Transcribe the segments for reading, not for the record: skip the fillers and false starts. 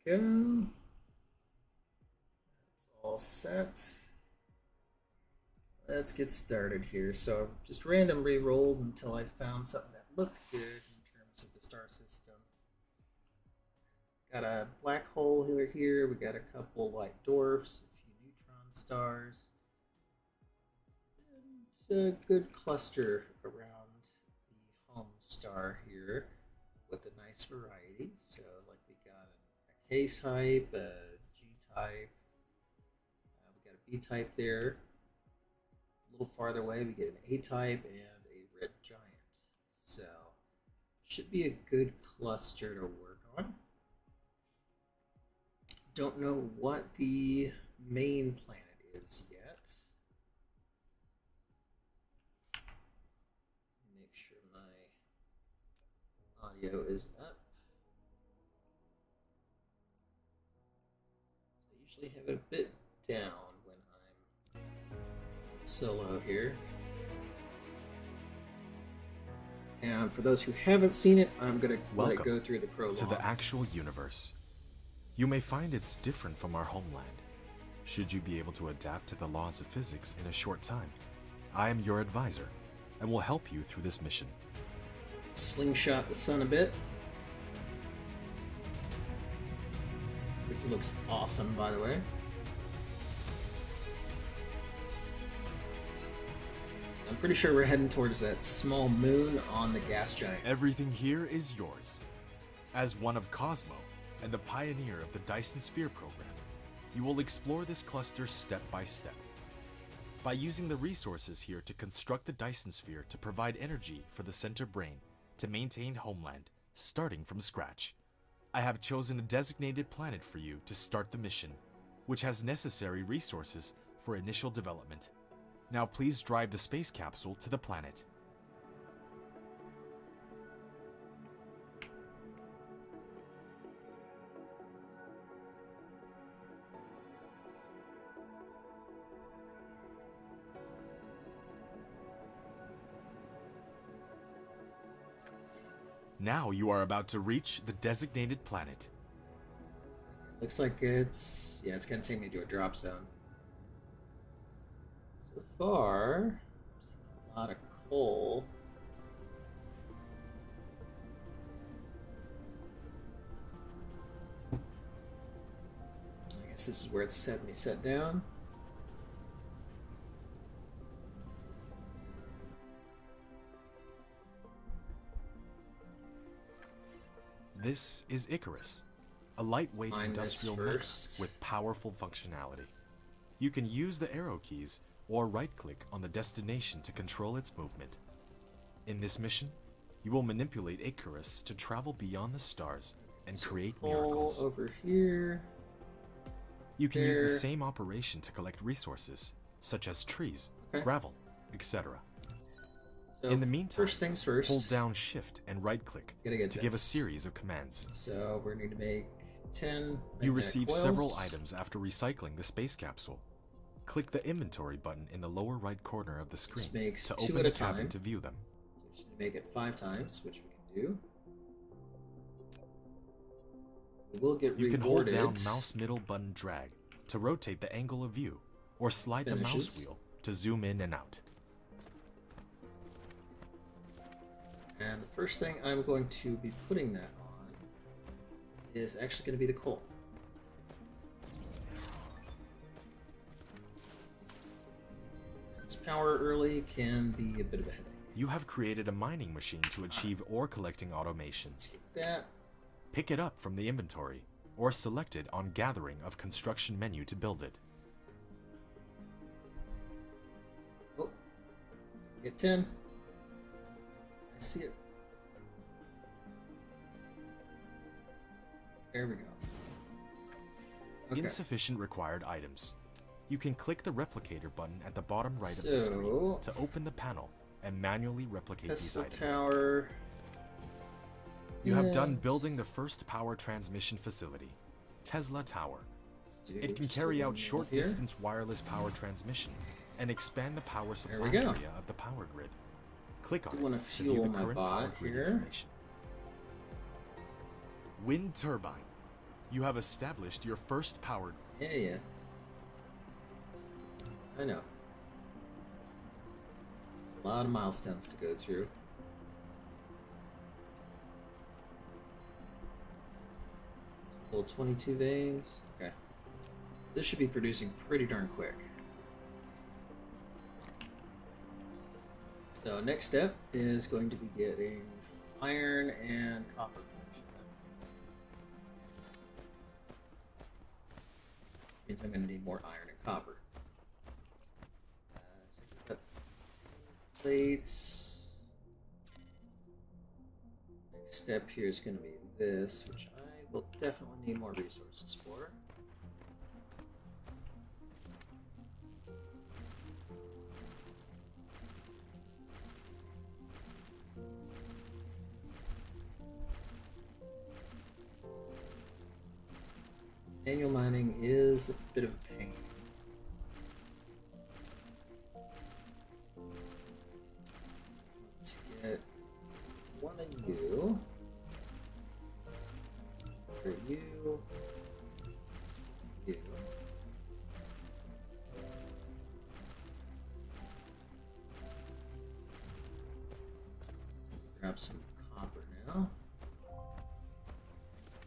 go. That's all set. Let's get started here. So just random re-rolled until I found something that looked good in terms of the star system. Got a black hole here. We got a couple white dwarfs, a few neutron stars. And it's a good cluster around the home star here with a nice variety. So like we got a K type, a G type, we got a B type there. A little farther away, we get an A type and a red giant. So should be a good cluster to work on. Don't know what the main planet is yet. Make sure my audio is up. I usually have it a bit down when I'm solo here. And for those who haven't seen it, I'm going to let it go through the prologue. To the actual universe. You may find it's different from our homeland. Should you be able to adapt to the laws of physics in a short time, I am your advisor and will help you through this mission. Slingshot the sun a bit. Which looks awesome, by the way. I'm pretty sure we're heading towards that small moon on the gas giant. Everything here is yours. As one of Cosmo and the pioneer of the Dyson Sphere Program, you will explore this cluster step by step. By using the resources here to construct the Dyson Sphere to provide energy for the center brain to maintain homeland, starting from scratch. I have chosen a designated planet for you to start the mission, which has necessary resources for initial development. Now please drive the space capsule to the planet. Now you are about to reach the designated planet. Looks like it's gonna take me to a drop zone. So far, I'm seeing a lot of coal. I guess this is where it's set me set down. This is Icarus, a lightweight industrial mecha with powerful functionality. You can use the arrow keys or right-click on the destination to control its movement. In this mission, you will manipulate Icarus to travel beyond the stars and create miracles. Over here. You can use the same operation to collect resources, such as trees, gravel, etc. So in the meantime, first things first, hold down Shift and right-click to give a series of commands. So we're going to make 10 You receive several items after recycling the space capsule. Click the inventory button in the lower right corner of the screen to open the cabin to view them. So we should make it 5 times, which we can do. We will get rewarded. You can hold down mouse middle button drag to rotate the angle of view, or slide the mouse wheel to zoom in and out. And the first thing I'm going to be putting that on is actually going to be the coal. This power early can be a bit of a headache. You have created a mining machine to achieve ore collecting automation. Skip that. Pick it up from the inventory, or select it on Gathering of Construction menu to build it. Oh, get 10. I see it. There we go. Okay. Insufficient required items. You can click the replicator button at the bottom right of the screen to open the panel and manually replicate these items. Tower. You have done building the first power transmission facility, Tesla Tower. It can carry out short-distance wireless power transmission and expand the power supply area of the power grid. Click on it to view the current power grid information. Wind turbine. You have established your first powered. Yeah. I know. A lot of milestones to go through. Pull 22 veins. Okay. This should be producing pretty darn quick. So next step is going to be getting iron and copper production. Means I'm going to need more iron and copper. So plates. Next step here is going to be this, which I will definitely need more resources for. Manual mining is a bit of a pain. Let's get one of you. For you. You. Grab some copper now.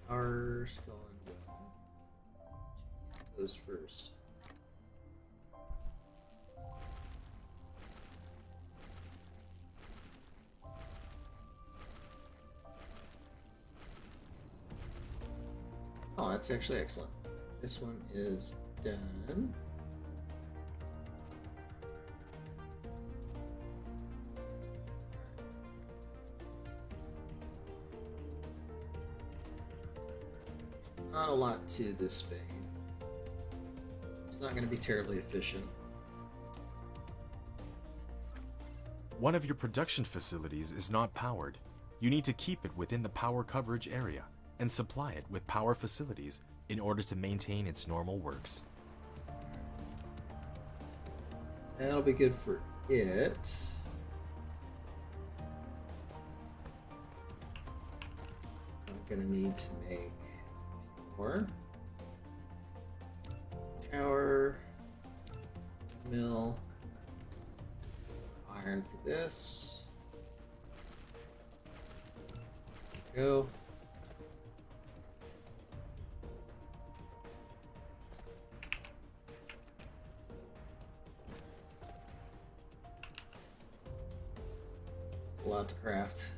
Ours going well. Those first. Oh, that's actually excellent. This one is done. Not a lot to this vein. It's not going to be terribly efficient. One of your production facilities is not powered. You need to keep it within the power coverage area and supply it with power facilities in order to maintain its normal works. That'll be good for it. I'm gonna need to make more. Tower, mill, iron for this. Go. A lot to craft.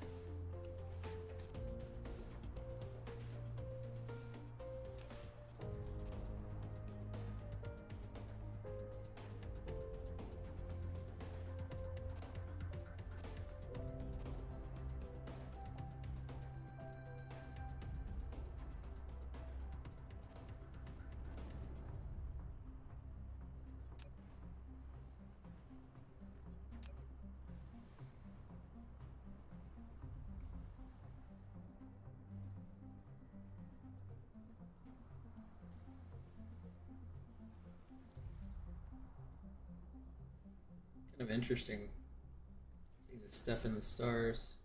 Kind of interesting seeing the stuff in the stars.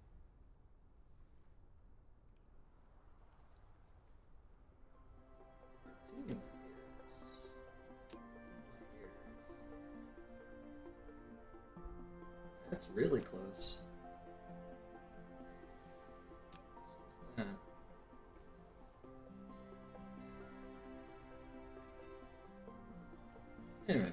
That's really close. So what's that? Anyway.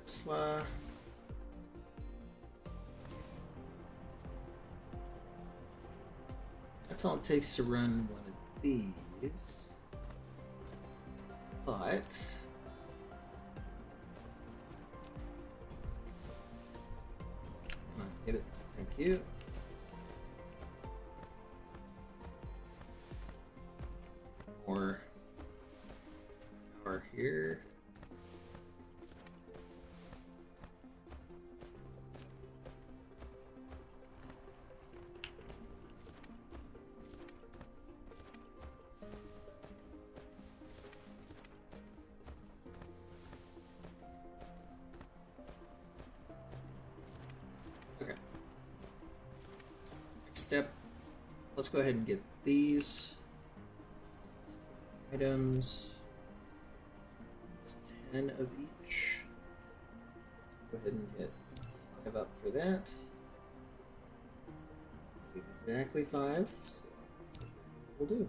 Tesla. That's all it takes to run one of these. But come on, get it. Thank you. More power here. step. Let's go ahead and get these items. It's 10 of each. Go ahead and hit 5 up for that. Exactly 5. So we'll do.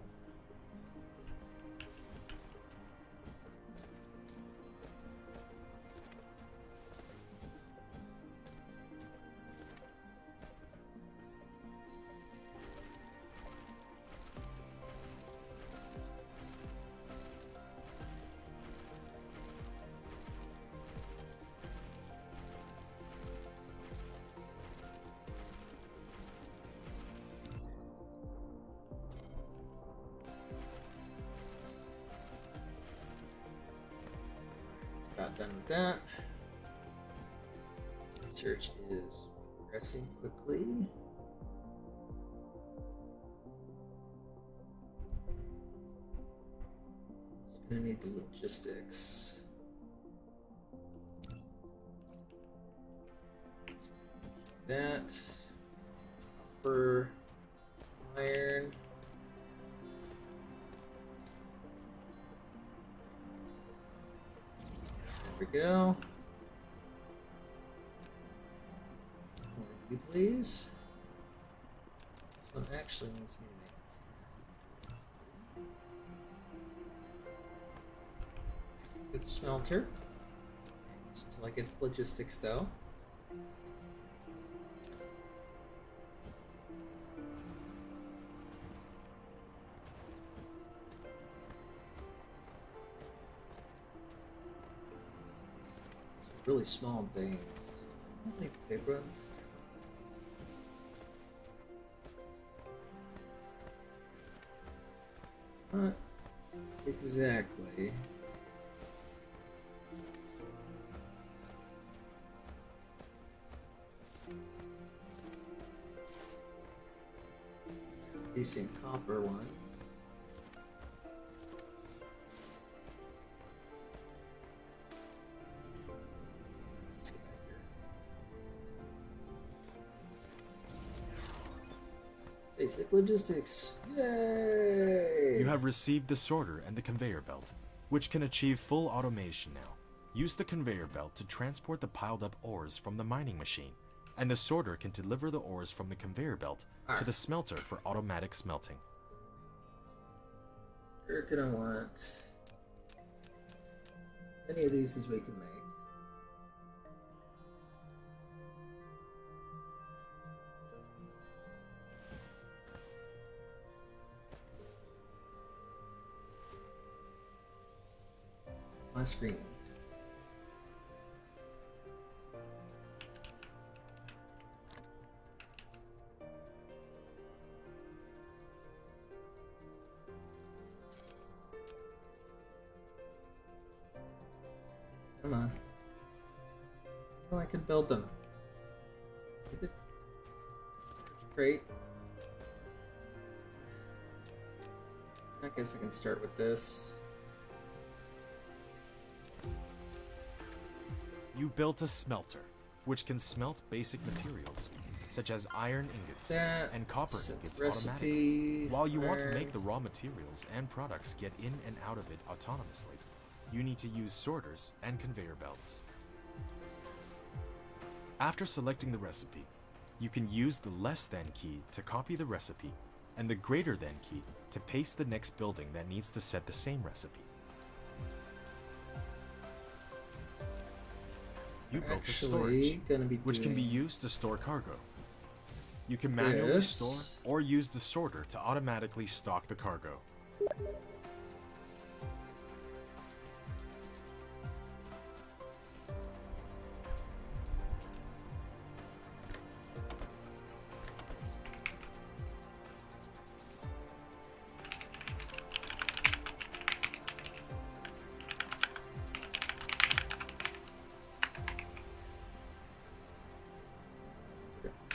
Got done with that. Research is progressing quickly. It's gonna need the logistics. That copper, iron. There we go. More of you, please. This one actually needs me to make it. Good smelter. Just until I get the logistics, though. Really small veins. How many big ones? Not exactly. Decent copper ones. Basic logistics. Yay! You have received the sorter and the conveyor belt, which can achieve full automation now. Use the conveyor belt to transport the piled up ores from the mining machine, and the sorter can deliver the ores from the conveyor belt to the smelter for automatic smelting. We're gonna want any of these as we can make. My screen. Come on. Oh, I can build them. Get the storage crate. I guess I can start with this. You built a smelter, which can smelt basic materials, such as iron ingots and copper ingots automatically. While you want to make the raw materials and products get in and out of it autonomously, you need to use sorters and conveyor belts. After selecting the recipe, you can use the less than key to copy the recipe and the greater than key to paste the next building that needs to set the same recipe. You built a storage, which can be used to store cargo. You can manually store or use the sorter to automatically stock the cargo.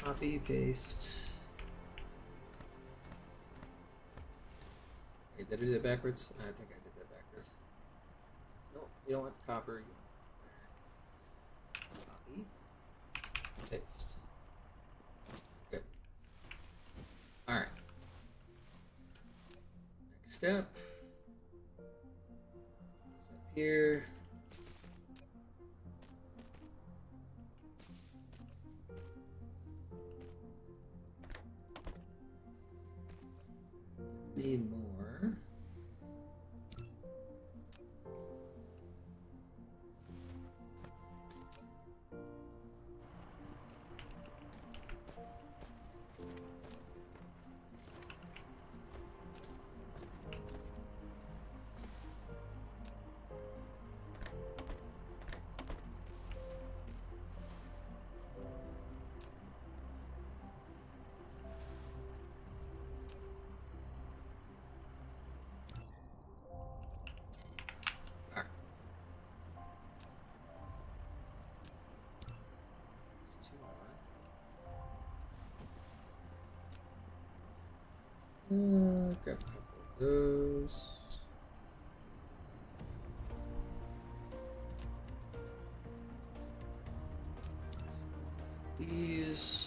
Copy, paste. Hey, did I do that backwards? I think I did that backwards. No, you don't want copper. You want copy, paste. Good. step. Step here. Need more. Grab a couple of those. These.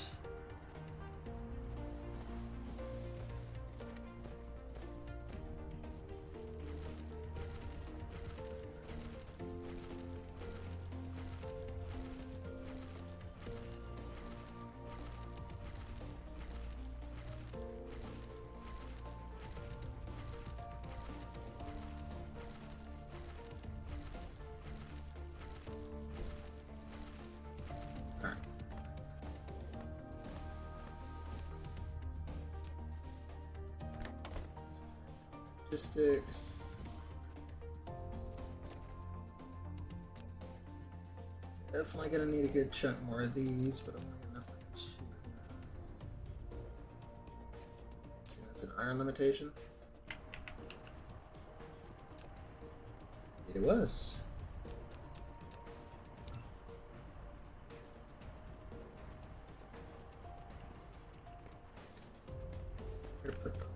Logistics. Definitely gonna need a good chunk more of these, but I'm only enough for two. See, that's an iron limitation. It was. Where to put them?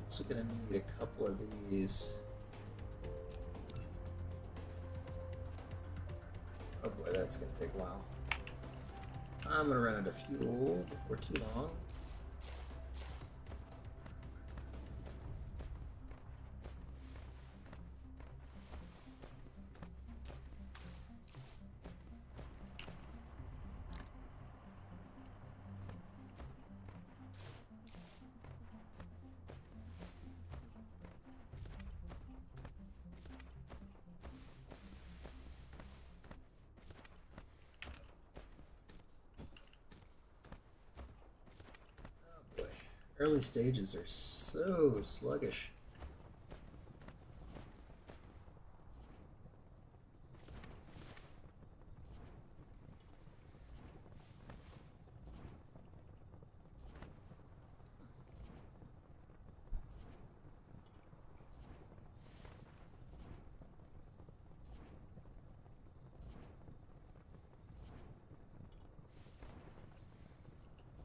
Also gonna need a couple of these. Oh boy, that's gonna take a while. I'm gonna run out of fuel before too long. Early stages are so sluggish.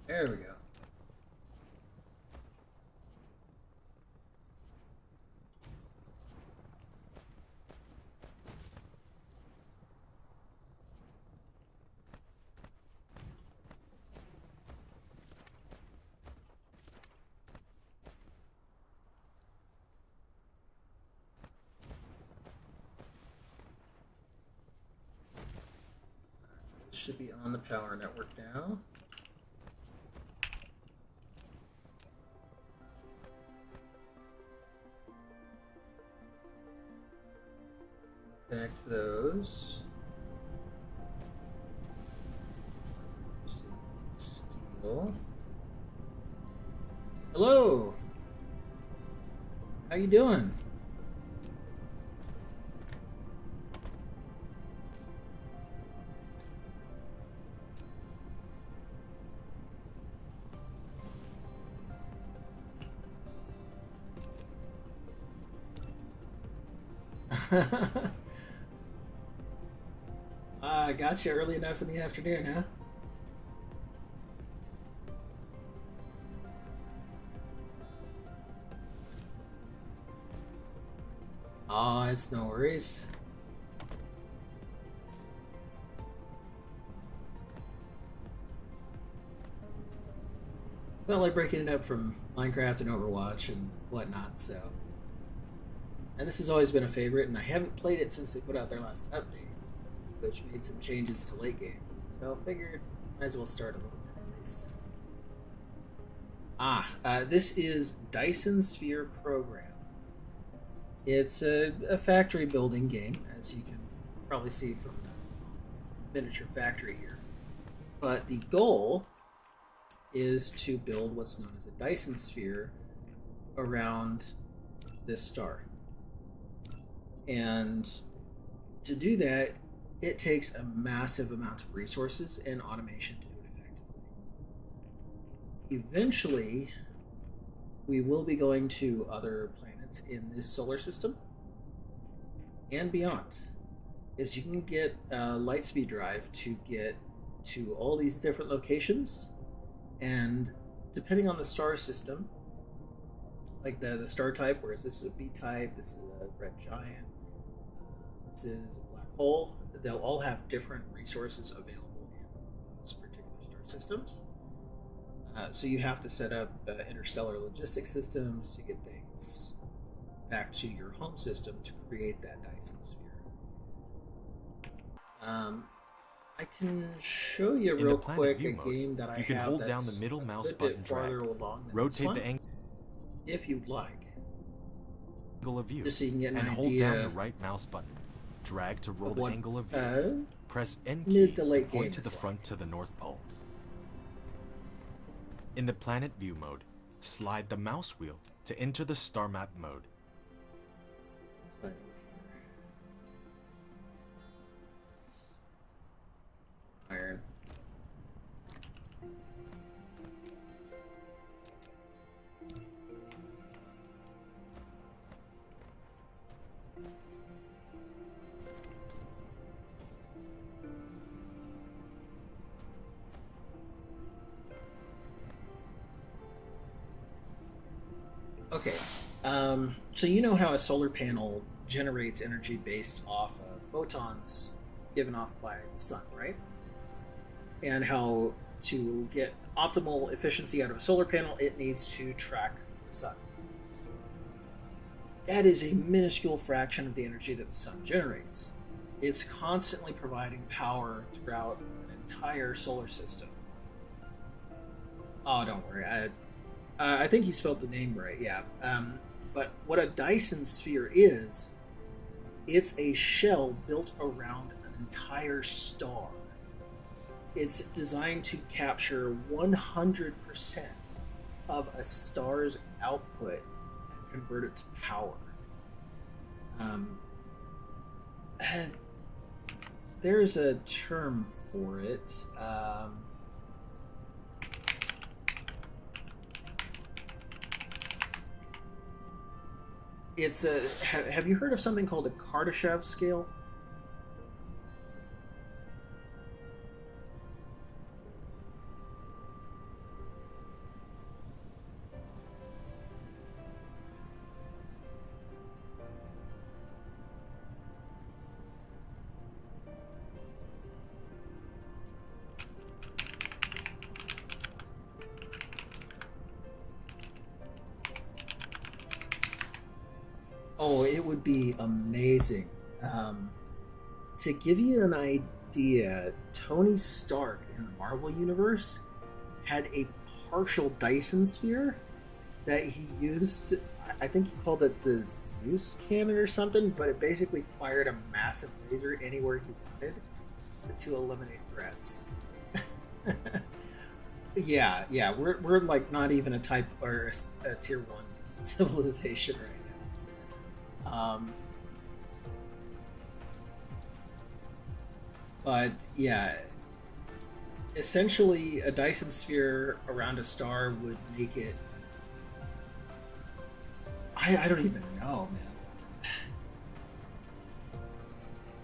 There we go. Should be on the power network now. Connect those. Steel. Hello. How you doing? I got you early enough in the afternoon, huh? Oh, it's no worries. felt like breaking it up from Minecraft and Overwatch and whatnot. So, and this has always been a favorite, and I haven't played it since they put out their last update, which made some changes to late game. So I figured might as well start a little bit at least. This is Dyson Sphere Program. It's a factory building game, as you can probably see from the miniature factory here. But the goal is to build what's known as a Dyson sphere around this star. And to do that, it takes a massive amount of resources and automation to do it effectively. Eventually, we will be going to other planets in this solar system and beyond. Is you can get a lightspeed drive to get to all these different locations, and depending on the star system, like the star type, whereas this is a B type, this is a red giant, this is a black hole, they'll all have different resources available in those particular star systems. So you have to set up interstellar logistics systems to get things back to your home system to create that Dyson sphere. I can show you real quick a game that I have. You can hold down the middle mouse button, drag, rotate the if you'd like. Angle of view, just so you can get an and idea. hold down the right mouse button. Drag to roll the angle of view. Press N key mid to to late point game to the is front to the North Pole. In the planet view mode, slide the mouse wheel to enter the star map mode. Iron. Okay, so you know how a solar panel generates energy based off of photons given off by the sun, right? And how to get optimal efficiency out of a solar panel, it needs to track the sun. That is a minuscule fraction of the energy that the sun generates. It's constantly providing power throughout an entire solar system. Oh, don't worry. I think you spelled the name right, yeah. But what a Dyson sphere is, it's a shell built around an entire star. It's designed to capture 100% of a star's output and convert it to power. There's a term for it. It's a. Have you heard of something called a Kardashev scale? Oh, it would be amazing. To give you an idea, Tony Stark in the Marvel Universe had a partial Dyson sphere that he used. I think he called it the Zeus cannon or something, but it basically fired a massive laser anywhere he wanted to eliminate threats. Yeah, we're like not even a type or a tier 1 civilization right now. But yeah, essentially a Dyson sphere around a star would make it. I don't even know, man.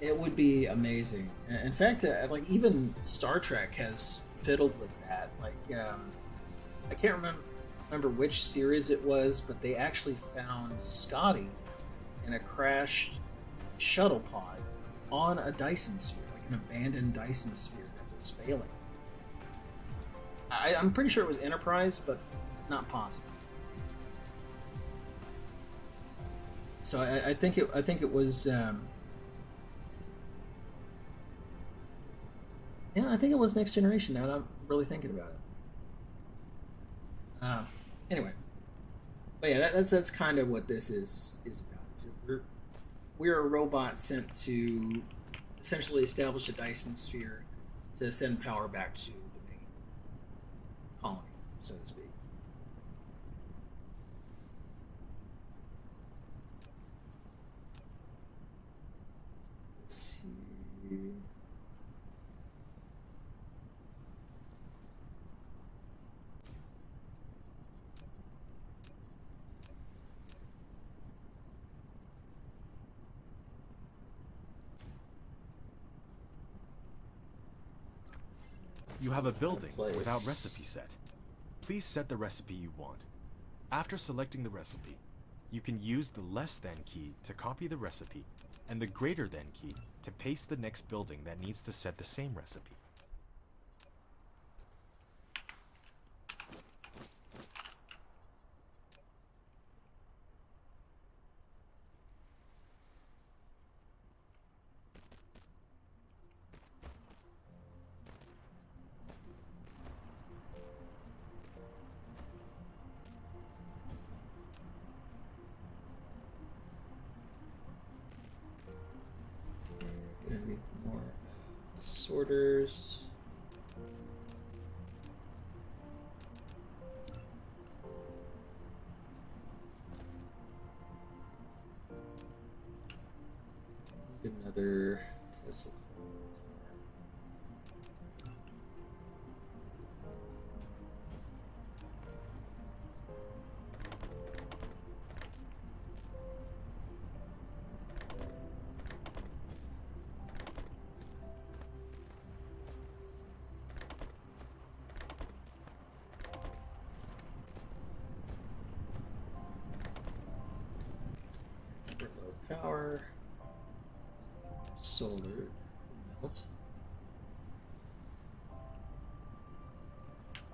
It would be amazing. In fact, like even Star Trek has fiddled with that. Like, I can't remember which series it was, but they actually found Scotty in a crashed shuttle pod on a Dyson sphere, like an abandoned Dyson sphere that was failing. I'm pretty sure it was Enterprise, but not positive. So I think it was. Yeah, I think it was Next Generation. Now that I'm really thinking about it. Anyway, but yeah, that's kind of what this is about. So we're a robot sent to essentially establish a Dyson sphere to send power back to the main colony, so to speak. Let's see. You have a building Place. without recipe set. Please set the recipe you want. After selecting the recipe, you can use the less than key to copy the recipe and the greater than key to paste the next building that needs to set the same recipe. Gonna need more sorters. Need another Tesla. Power, solar, melt.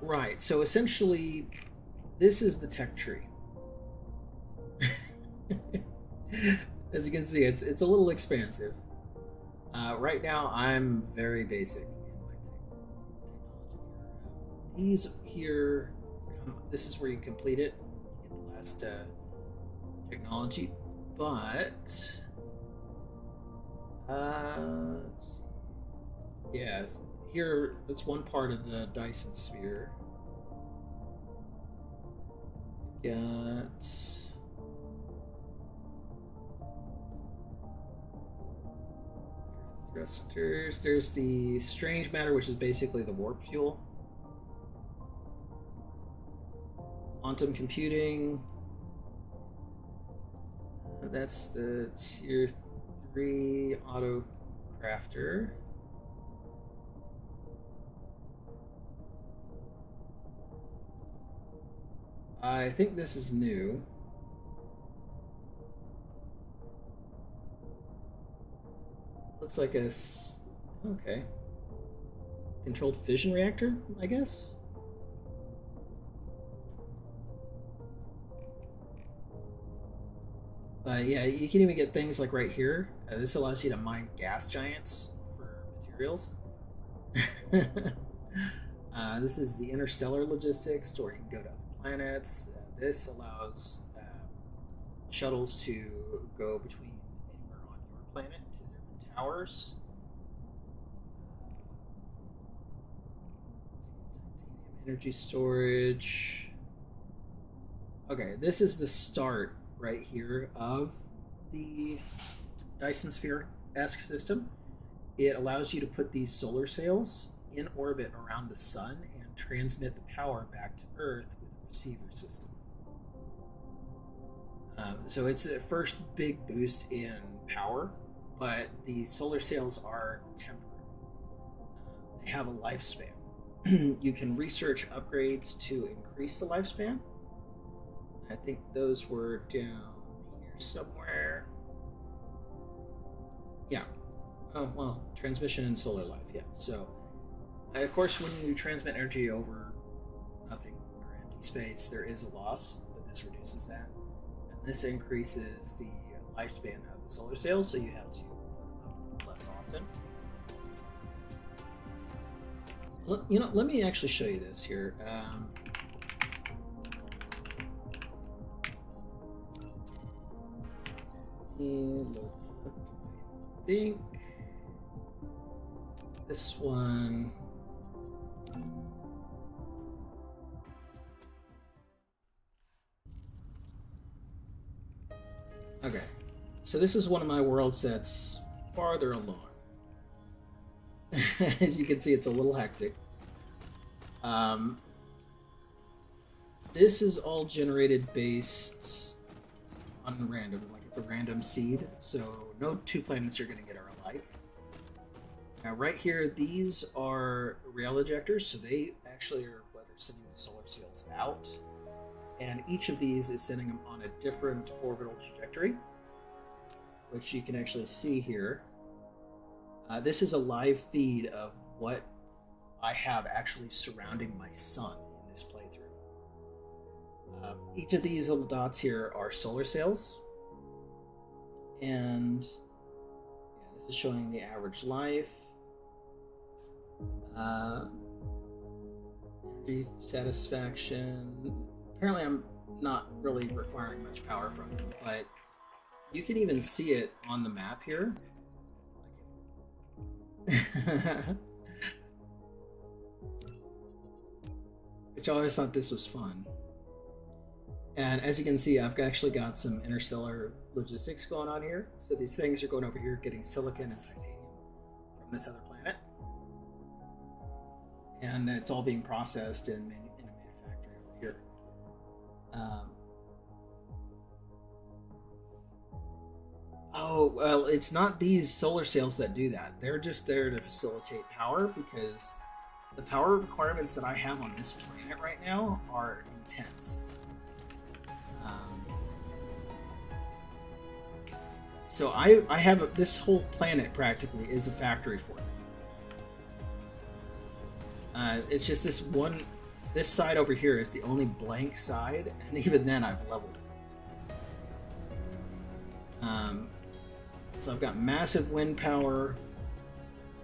Right, so essentially, this is the tech tree. As you can see, it's a little expansive. Right now, I'm very basic in my technology. These here, this is where you complete it. You get the last technology. But let's see. Yeah, here it's one part of the Dyson sphere. Got thrusters. There's the strange matter, which is basically the warp fuel. Quantum computing. That's the tier 3 auto crafter. I think this is new. Looks like a okay. Controlled fission reactor, I guess. Yeah, you can even get things like right here. This allows you to mine gas giants for materials. This is the interstellar logistics, where you can go to other planets. This allows shuttles to go between anywhere on your planet to different towers. Energy storage. Okay, this is the start right here of the Dyson Sphere-esque system. It allows you to put these solar sails in orbit around the sun and transmit the power back to Earth with a receiver system. So it's a first big boost in power, but the solar sails are temporary. They have a lifespan. You can research upgrades to increase the lifespan. I think those were down here somewhere. Yeah. Oh, well, transmission and solar life, yeah. So, of course, when you transmit energy over space, there is a loss, but this reduces that. And this increases the lifespan of the solar sails, so you have to put them up less often. Let me actually show you this here. I think this one. Okay, so this is one of my worlds that's farther along. As you can see, it's a little hectic. This is all generated based on random, like it's a random seed, so no two planets you're going to get are alike. Now right here, these are rail ejectors, so they actually are what are sending the solar sails out. And each of these is sending them on a different orbital trajectory, which you can actually see here. This is a live feed of what I have actually surrounding my sun in this playthrough. Each of these little dots here are solar sails. And yeah, this is showing the average life. Energy satisfaction. Apparently I'm not really requiring much power from them, but you can even see it on the map here. Which I always thought this was fun. And as you can see, I've actually got some interstellar logistics going on here. So these things are going over here getting silicon and titanium from this other planet. And it's all being processed in a manufactory over here. Oh, well, it's not these solar sails that do that. They're just there to facilitate power, because the power requirements that I have on this planet right now are intense. So I have this whole planet practically is a factory for it. It's just this side over here is the only blank side, and even then I've leveled it. So I've got massive wind power.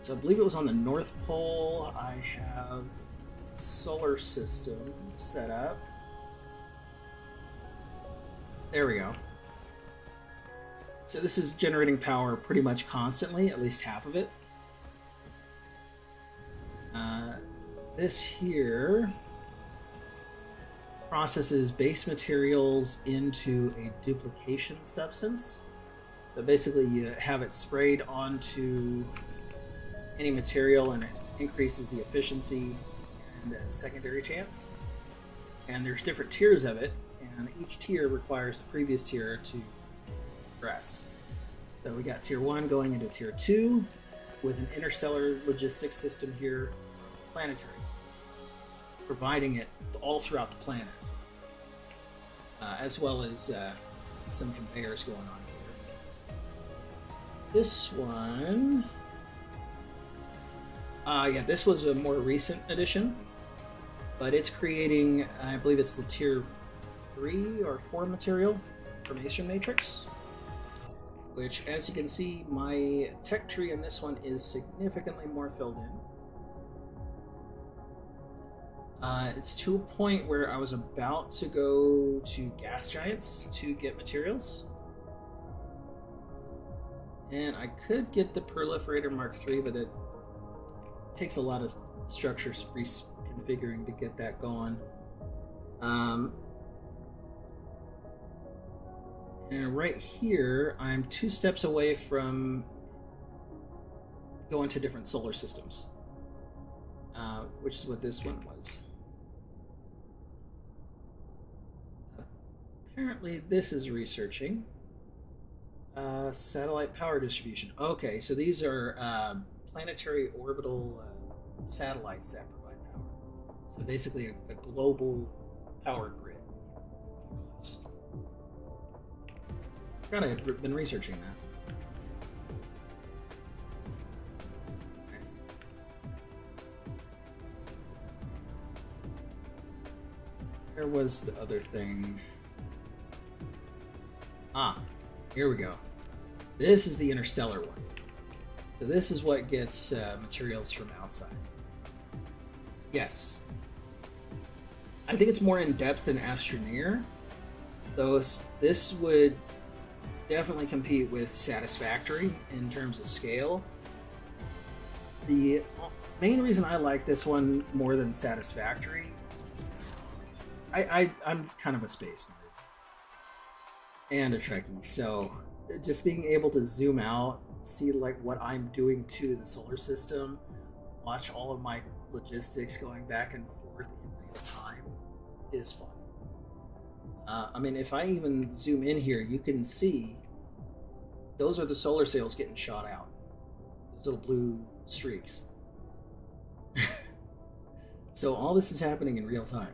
So I believe it was on the North Pole. I have solar system set up. There we go. So this is generating power pretty much constantly, at least half of it. This here processes base materials into a duplication substance. So basically you have it sprayed onto any material and it increases the efficiency and the secondary chance. And there's different tiers of it, and each tier requires the previous tier to progress. So we got tier 1 going into tier 2 with an interstellar logistics system here, planetary, providing it all throughout the planet, as well as some conveyors going on here. This one, yeah, this was a more recent addition, but it's creating, I believe it's the tier 3 or 4 material, formation matrix, which, as you can see, my tech tree in this one is significantly more filled in. It's to a point where I was about to go to gas giants to get materials. And I could get the Proliferator Mark III, but it takes a lot of structures reconfiguring to get that going. And right here, I'm 2 steps away from going to different solar systems, which is what this one was. Apparently, this is researching satellite power distribution. Okay, so these are planetary orbital satellites that provide power. So basically, a global power grid. I've kind of been researching that. Okay. Where was the other thing? Ah, here we go. This is the interstellar one. So this is what gets materials from outside. Yes. I think it's more in depth than Astroneer, though this would definitely compete with Satisfactory in terms of scale. The main reason I like this one more than Satisfactory, I'm kind of a space nerd and a Trekkie, so just being able to zoom out, see like what I'm doing to the solar system, watch all of my logistics going back and forth in real time is fun. I mean, if I even zoom in here, you can see those are the solar sails getting shot out. Those little blue streaks. So all this is happening in real time.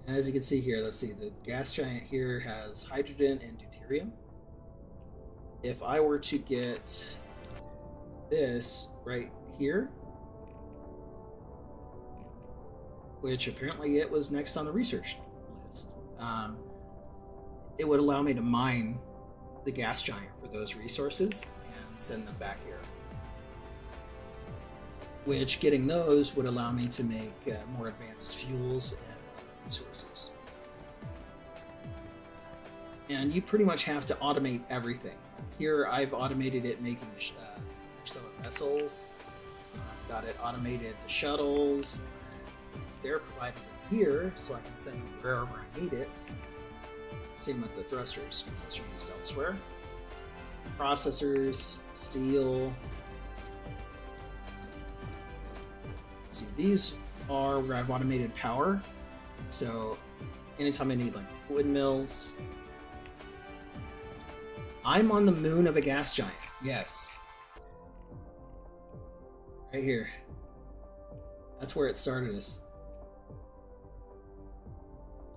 And as you can see here, let's see, the gas giant here has hydrogen and deuterium. If I were to get this right here, which apparently it was next on the research list, it would allow me to mine the gas giant for those resources and send them back here. Which, getting those would allow me to make more advanced fuels and resources. And you pretty much have to automate everything. Here I've automated it making stellar vessels. I've got it automated the shuttles. They're provided in here, so I can send them wherever I need it. Same with the thrusters, because those are used elsewhere. Processors, steel. See, these are where I've automated power. So anytime I need like windmills. I'm on the moon of a gas giant. Yes. Right here. That's where it started us.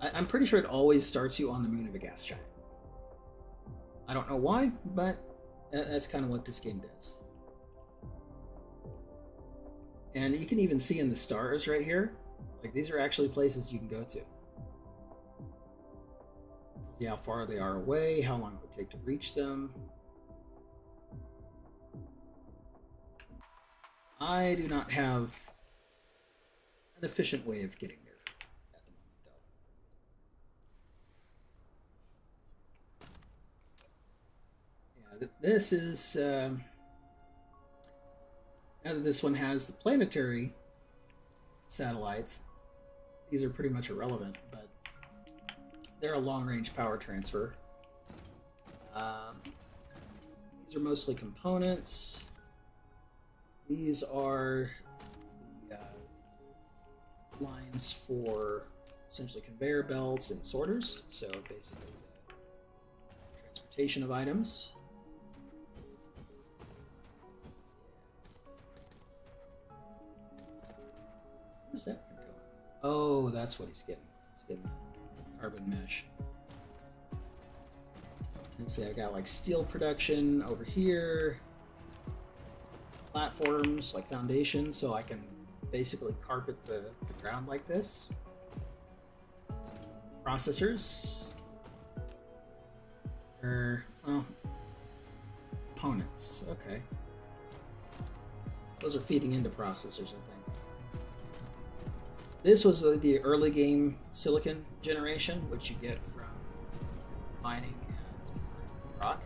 I'm pretty sure it always starts you on the moon of a gas giant. I don't know why, but that's kind of what this game does. And you can even see in the stars right here, like these are actually places you can go to. See how far they are away, how long it would take to reach them. I do not have an efficient way of getting there at the moment, though. Yeah, this is... now that this one has the planetary satellites, these are pretty much irrelevant, but they're a long-range power transfer. These are mostly components. These are the lines for essentially conveyor belts and sorters, so basically the transportation of items. Where's that one going? Oh, that's what he's getting. He's getting a carbon mesh. Let's see, I got like steel production over here. Platforms, like foundations, so I can basically carpet the ground like this. Processors. Well, components. Okay. Those are feeding into processors, I think. This was the early game silicon generation, which you get from mining and rock.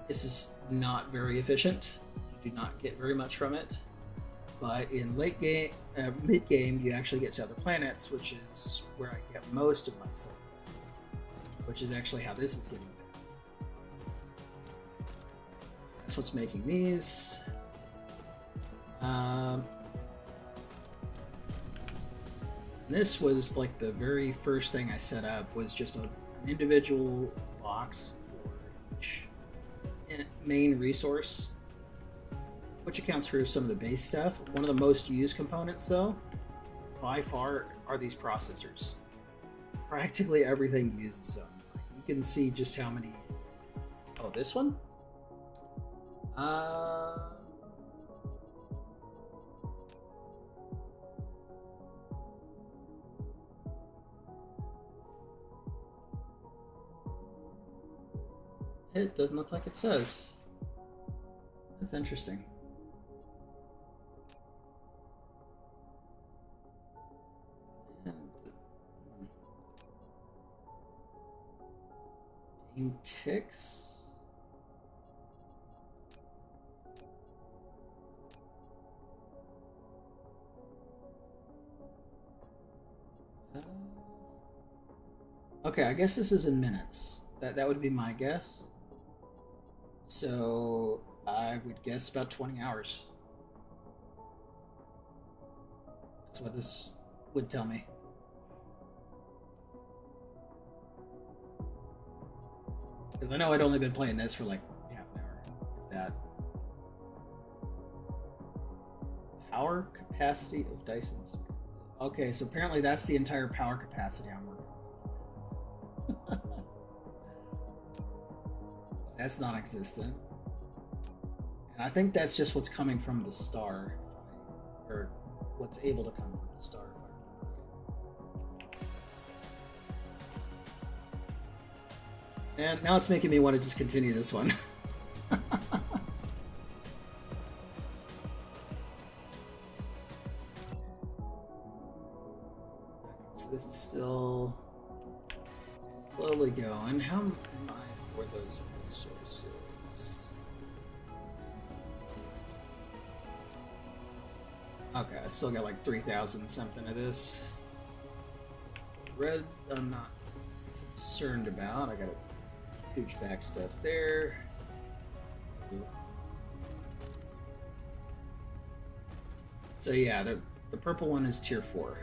This is not very efficient. You do not get very much from it. But in late game, mid game, you actually get to other planets, which is where I get most of my silicon. Which is actually how this is getting fed. That's what's making these. This was like the very first thing I set up was just an individual box for each main resource, which accounts for some of the base stuff. One of the most used components, though, by far, are these processors. Practically everything uses them. You can see just how many. Oh, this one? It doesn't look like it says. That's interesting. Game ticks. Okay, I guess this is in minutes. That would be my guess. So I would guess about 20 hours. That's what this would tell me. Because I know I'd only been playing this for like half an hour, if that. Power capacity of Dyson Sphere. Okay, so apparently that's the entire power capacity I'm working with. That's non-existent. And I think that's just what's coming from the star, or what's able to come from the star, if I remember right. And now it's making me want to just continue this one. So this is still slowly going. How am I for those resources? Okay, I still got like 3,000 something of this. Red, I'm not concerned about. I got a huge back stuff there. So yeah, the purple one is tier 4.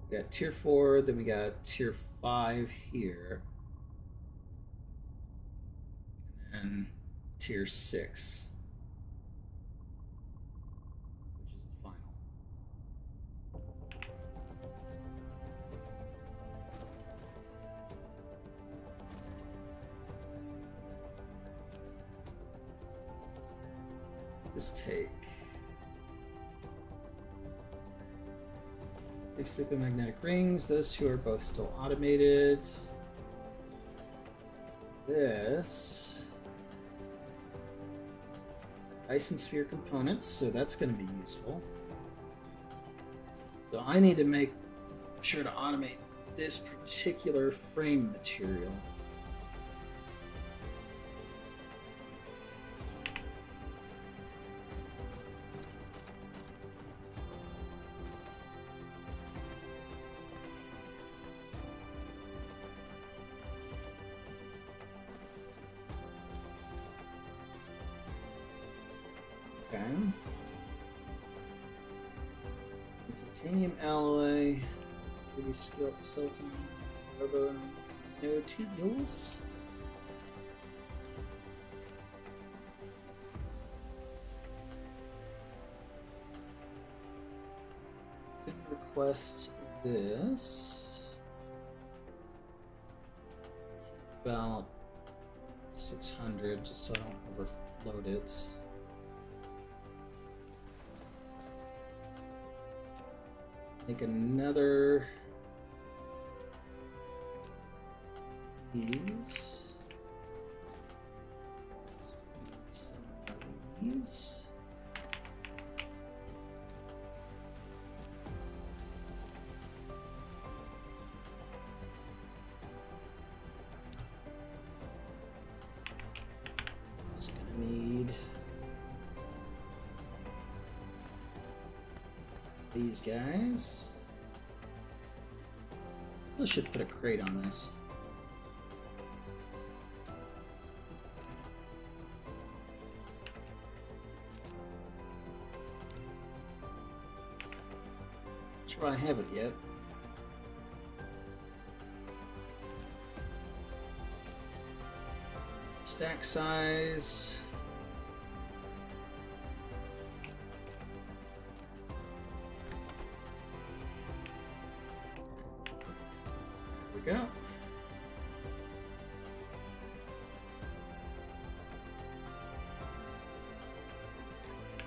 We got tier 4, then we got tier 5 here. And then tier 6. Which is the final. Just take supermagnetic rings. Those two are both still automated. This Dyson Sphere components, so that's going to be useful. So I need to make sure to automate this particular frame material. Okay. Titanium alloy, ruby silicon, rubber nanotubules. Can request this. About 600, just so I don't overload it. Make another these. Some of these. Just gonna need these guys. I should put a crate on this. Not sure I have it yet. Stack size. There we go.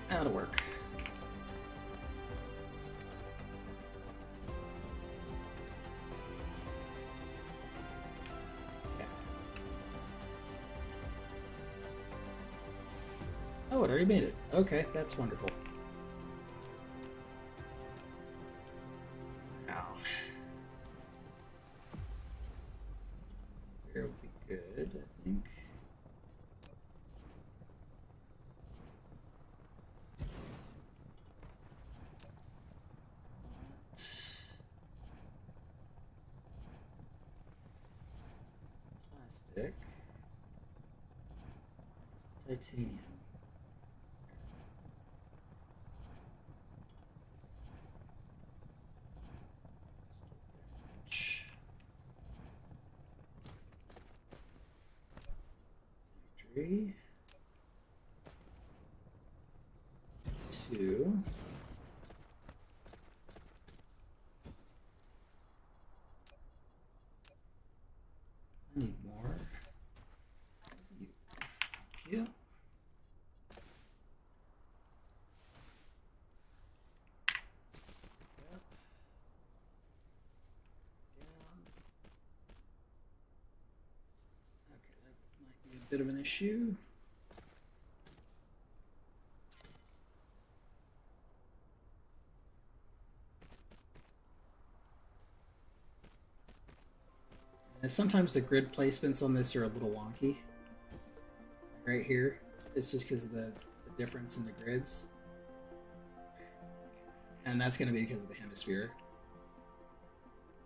That'll work. already made it. Okay, that's wonderful. Now, here will be good, I think. Plastic. Titanium. Factory. 2. I need more. You. Yep. Okay, that might be a bit of an issue. And sometimes the grid placements on this are a little wonky. Right here, it's just because of the difference in the grids. And that's going to be because of the hemisphere.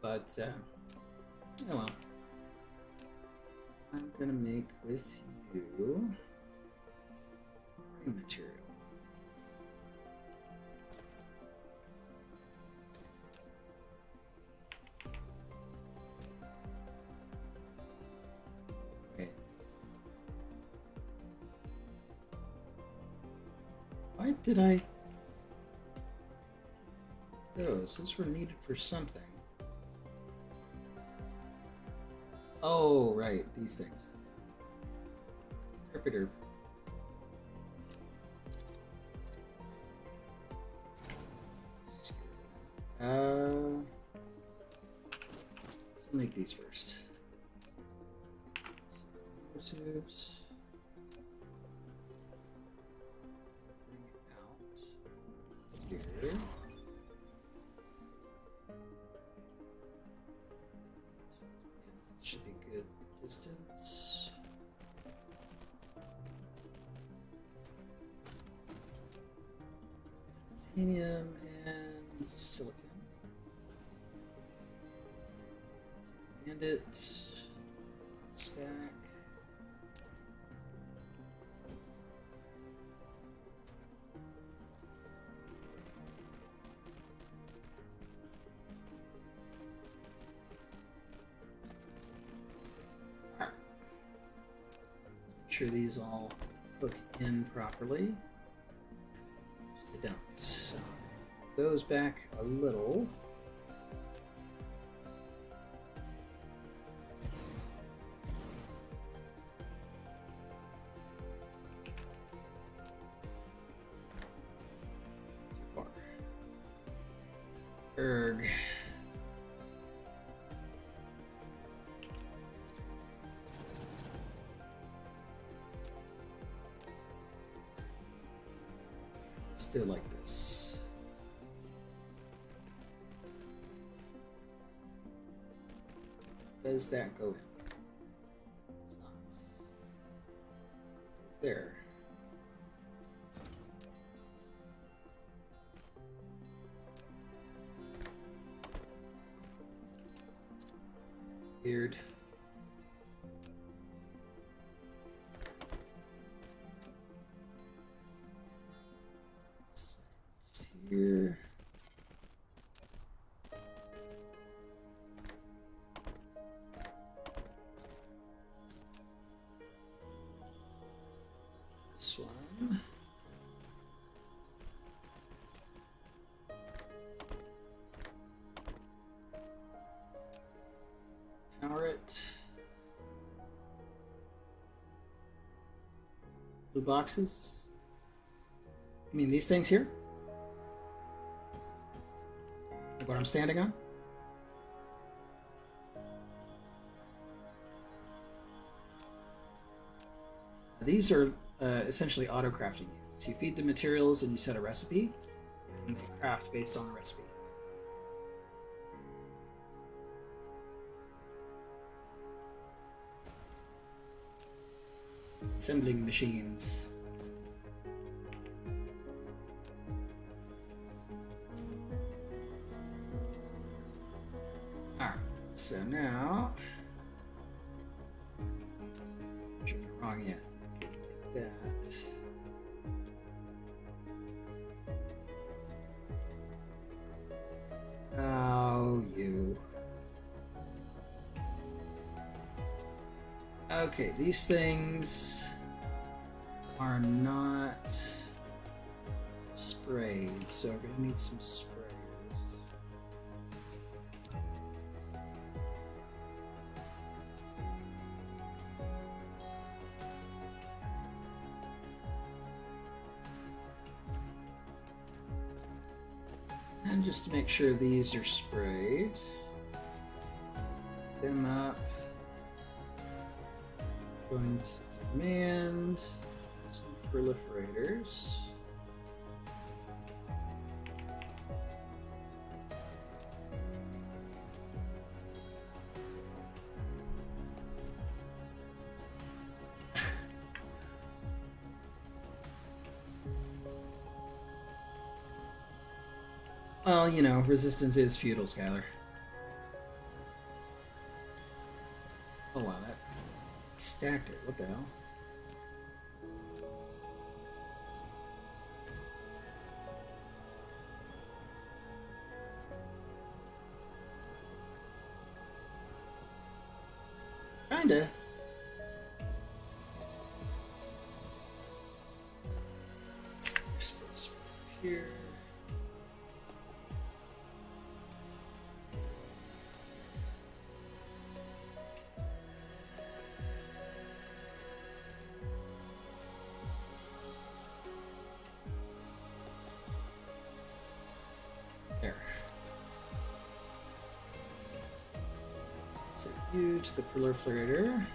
But, oh well. I'm going to make with you frame material. Okay. Why did I... Those were needed for something. Oh, right, these things. Herpiter. Let's make these first. Tubes. Bring it out here. Should be good distance. Titanium and silicon. And it stack. Sure these all hook in properly. They don't. So those back a little. Too far. Erg. Do it like this. Does that go in? It's not. It's there. Weird. Here. This one. Power it. Blue boxes. I mean these things here? What I'm standing on? These are essentially auto crafting units. So you feed the materials and you set a recipe, and they craft based on the recipe. Assembling machines. Alright, so now. Shouldn't be wrong yet. Okay, get that. Oh, you. Okay, these things are not sprayed, so we're gonna need some sprayers. And just to make sure these are sprayed, them up. Going to demand some proliferators. Well, you know, resistance is futile, Skylar. Oh wow, that stacked it. What the hell? Kinda. Here. There. So you to the proliferator.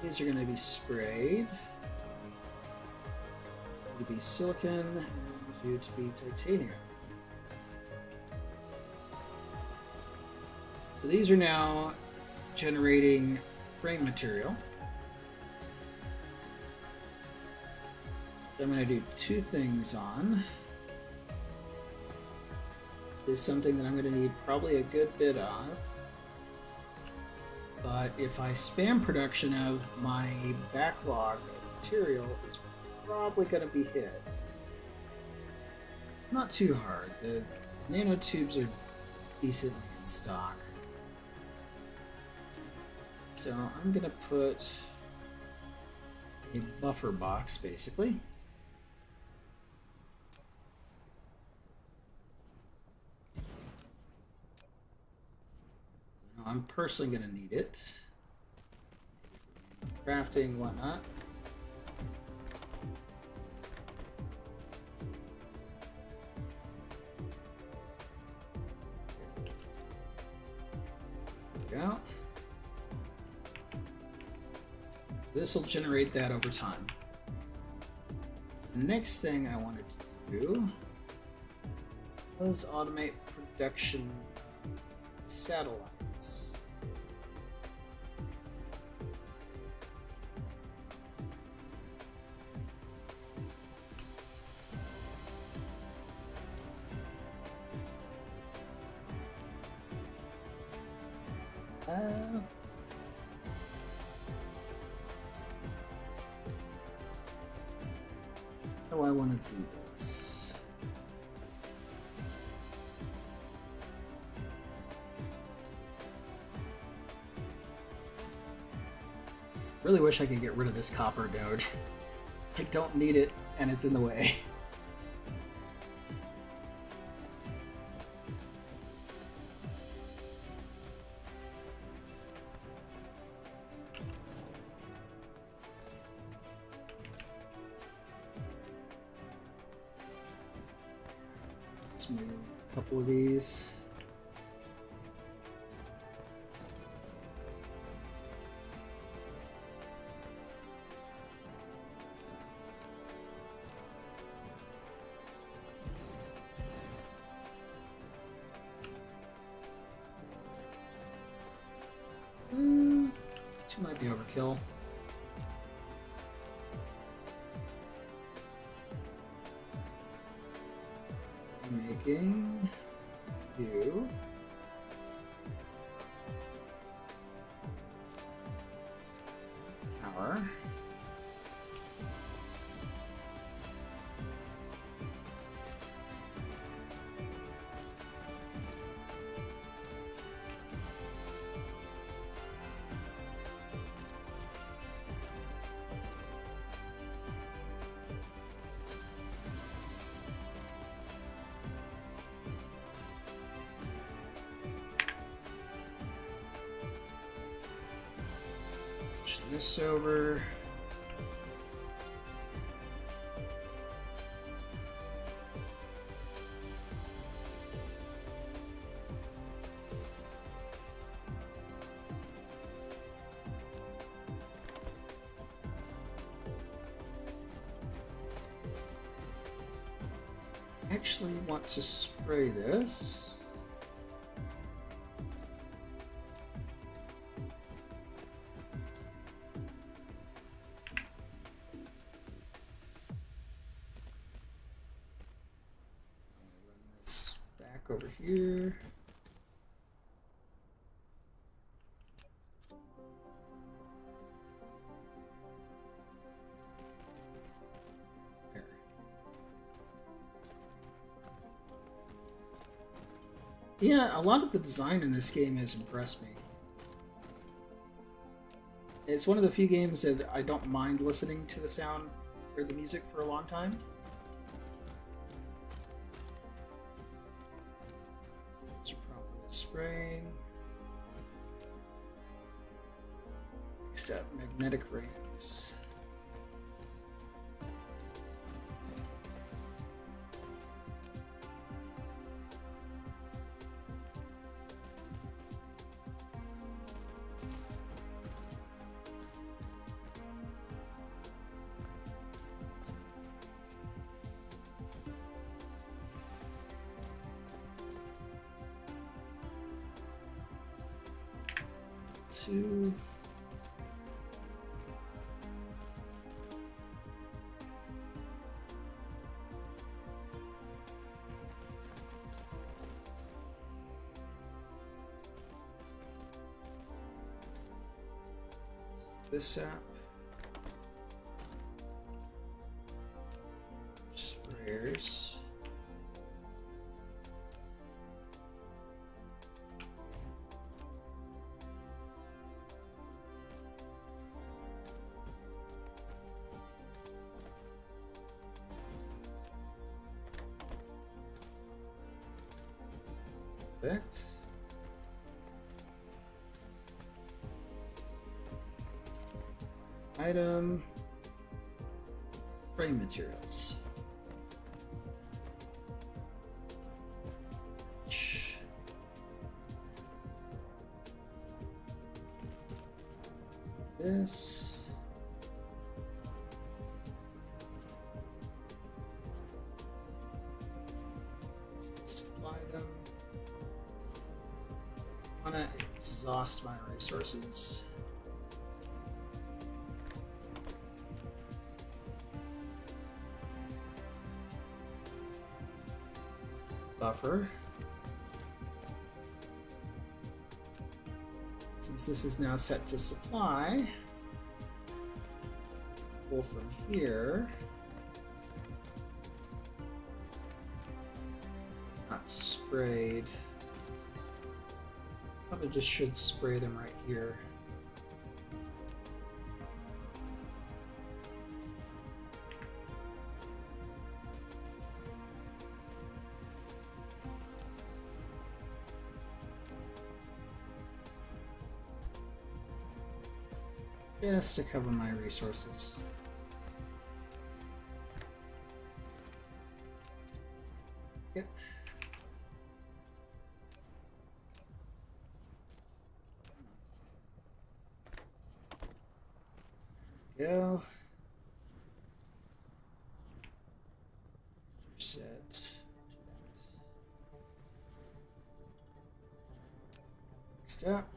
These are going to be sprayed. You to be silicon, and you to be titanium. So these are now generating frame material. So I'm going to do two things on. Is something that I'm going to need probably a good bit of. But if I spam production of my backlog of material, is probably going to be hit. Not too hard. The nanotubes are decently in stock. So I'm going to put a buffer box, basically. I'm personally going to need it. Crafting, whatnot. There we go. So this will generate that over time. Next thing I wanted to do was automate production of satellites. How do I want to do this? Really wish I could get rid of this copper node. I don't need it, and it's in the way. Let's move a couple of these. Two might be overkill. Making you power. Switch this over. I actually want to spray this. Back over here. There. Yeah, a lot of the design in this game has impressed me. It's one of the few games that I don't mind listening to the sound or the music for a long time. Spraying. Next up, magnetic rings. Two. This app. Sprayers. Perfect. Item. Frame materials. This. Supply them. I want to exhaust my resources. Buffer. Since this is now set to supply, pull from here. Not sprayed. Probably just should spray them right here. Just to cover my resources. Yep. Go. Set. Next up.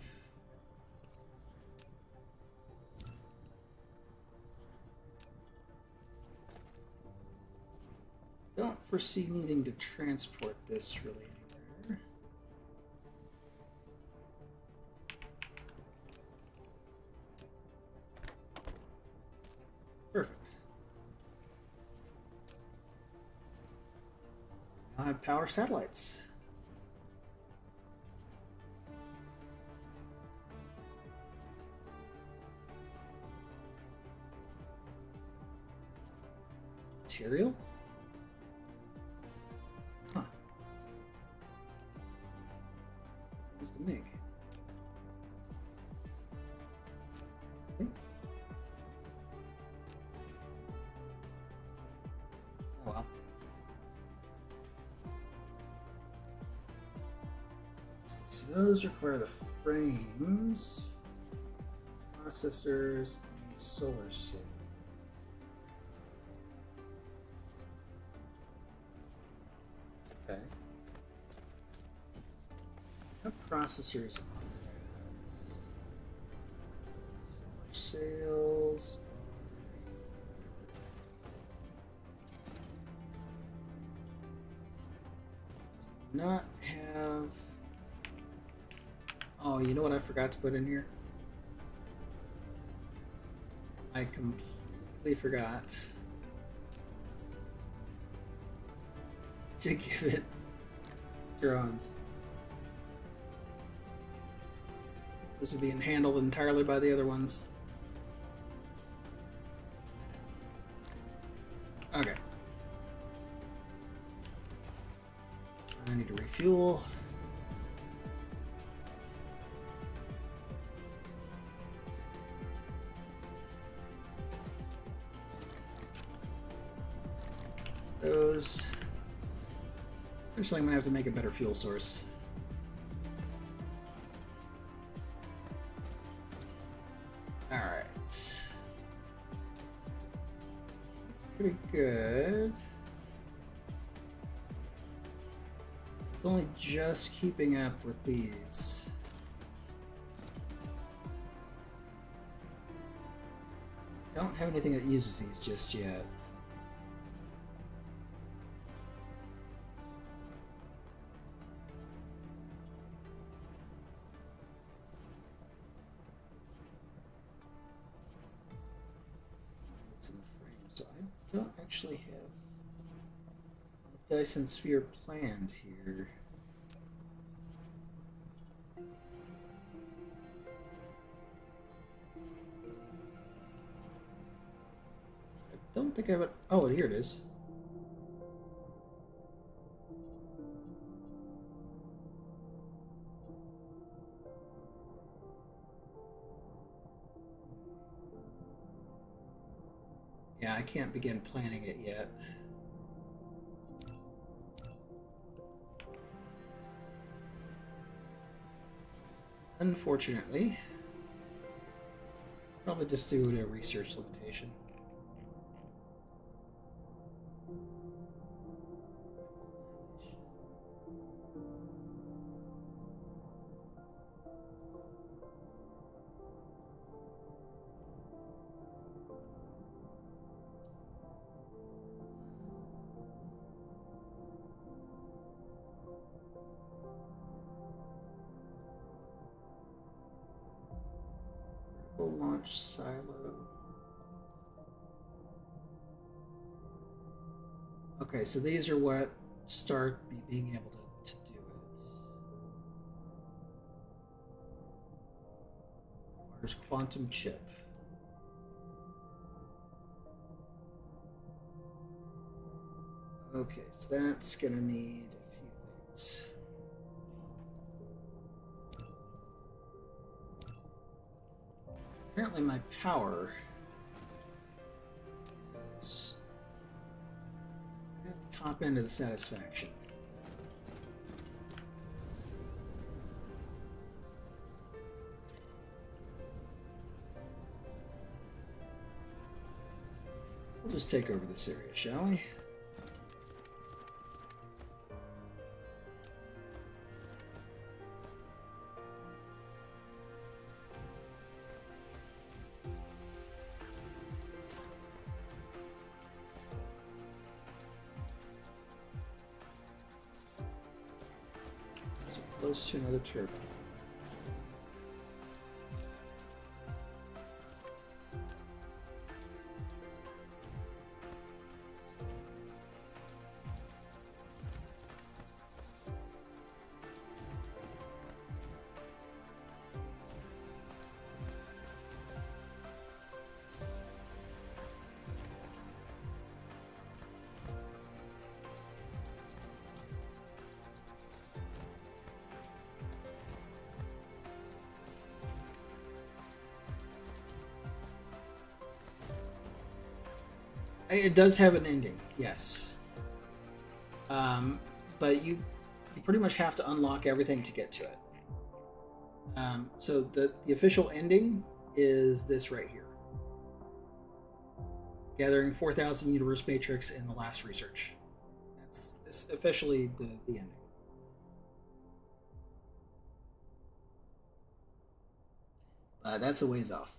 don't foresee needing to transport this really anywhere. Perfect. Now I have power satellites. Material? Huh. Easy to make. Okay. Oh well. So those require the frames, processors, and solar cells. Okay. What processors on that? Solar cells. Do not have. Oh, you know what I forgot to put in here? I completely forgot to give it drones. This is being handled entirely by the other ones. Okay. I need to refuel. Those. Eventually, I'm gonna have to make a better fuel source. All right. That's pretty good. It's only just keeping up with these. I don't have anything that uses these just yet. So I don't actually have a Dyson Sphere planned here. I don't think I have it. Oh, here it is. Yeah, I can't begin planning it yet. Unfortunately, probably just due to a research limitation. Launch silo. Okay, so these are what start being able to do it. There's quantum chip. Okay, so that's gonna need a few things. Apparently my power is at the top end of the satisfaction. We'll just take over this area, shall we? close to another turbine. It does have an ending, yes. But you pretty much have to unlock everything to get to it. So the official ending is this right here. Gathering 4,000 universe matrix in the last research. It's officially the ending. That's a ways off.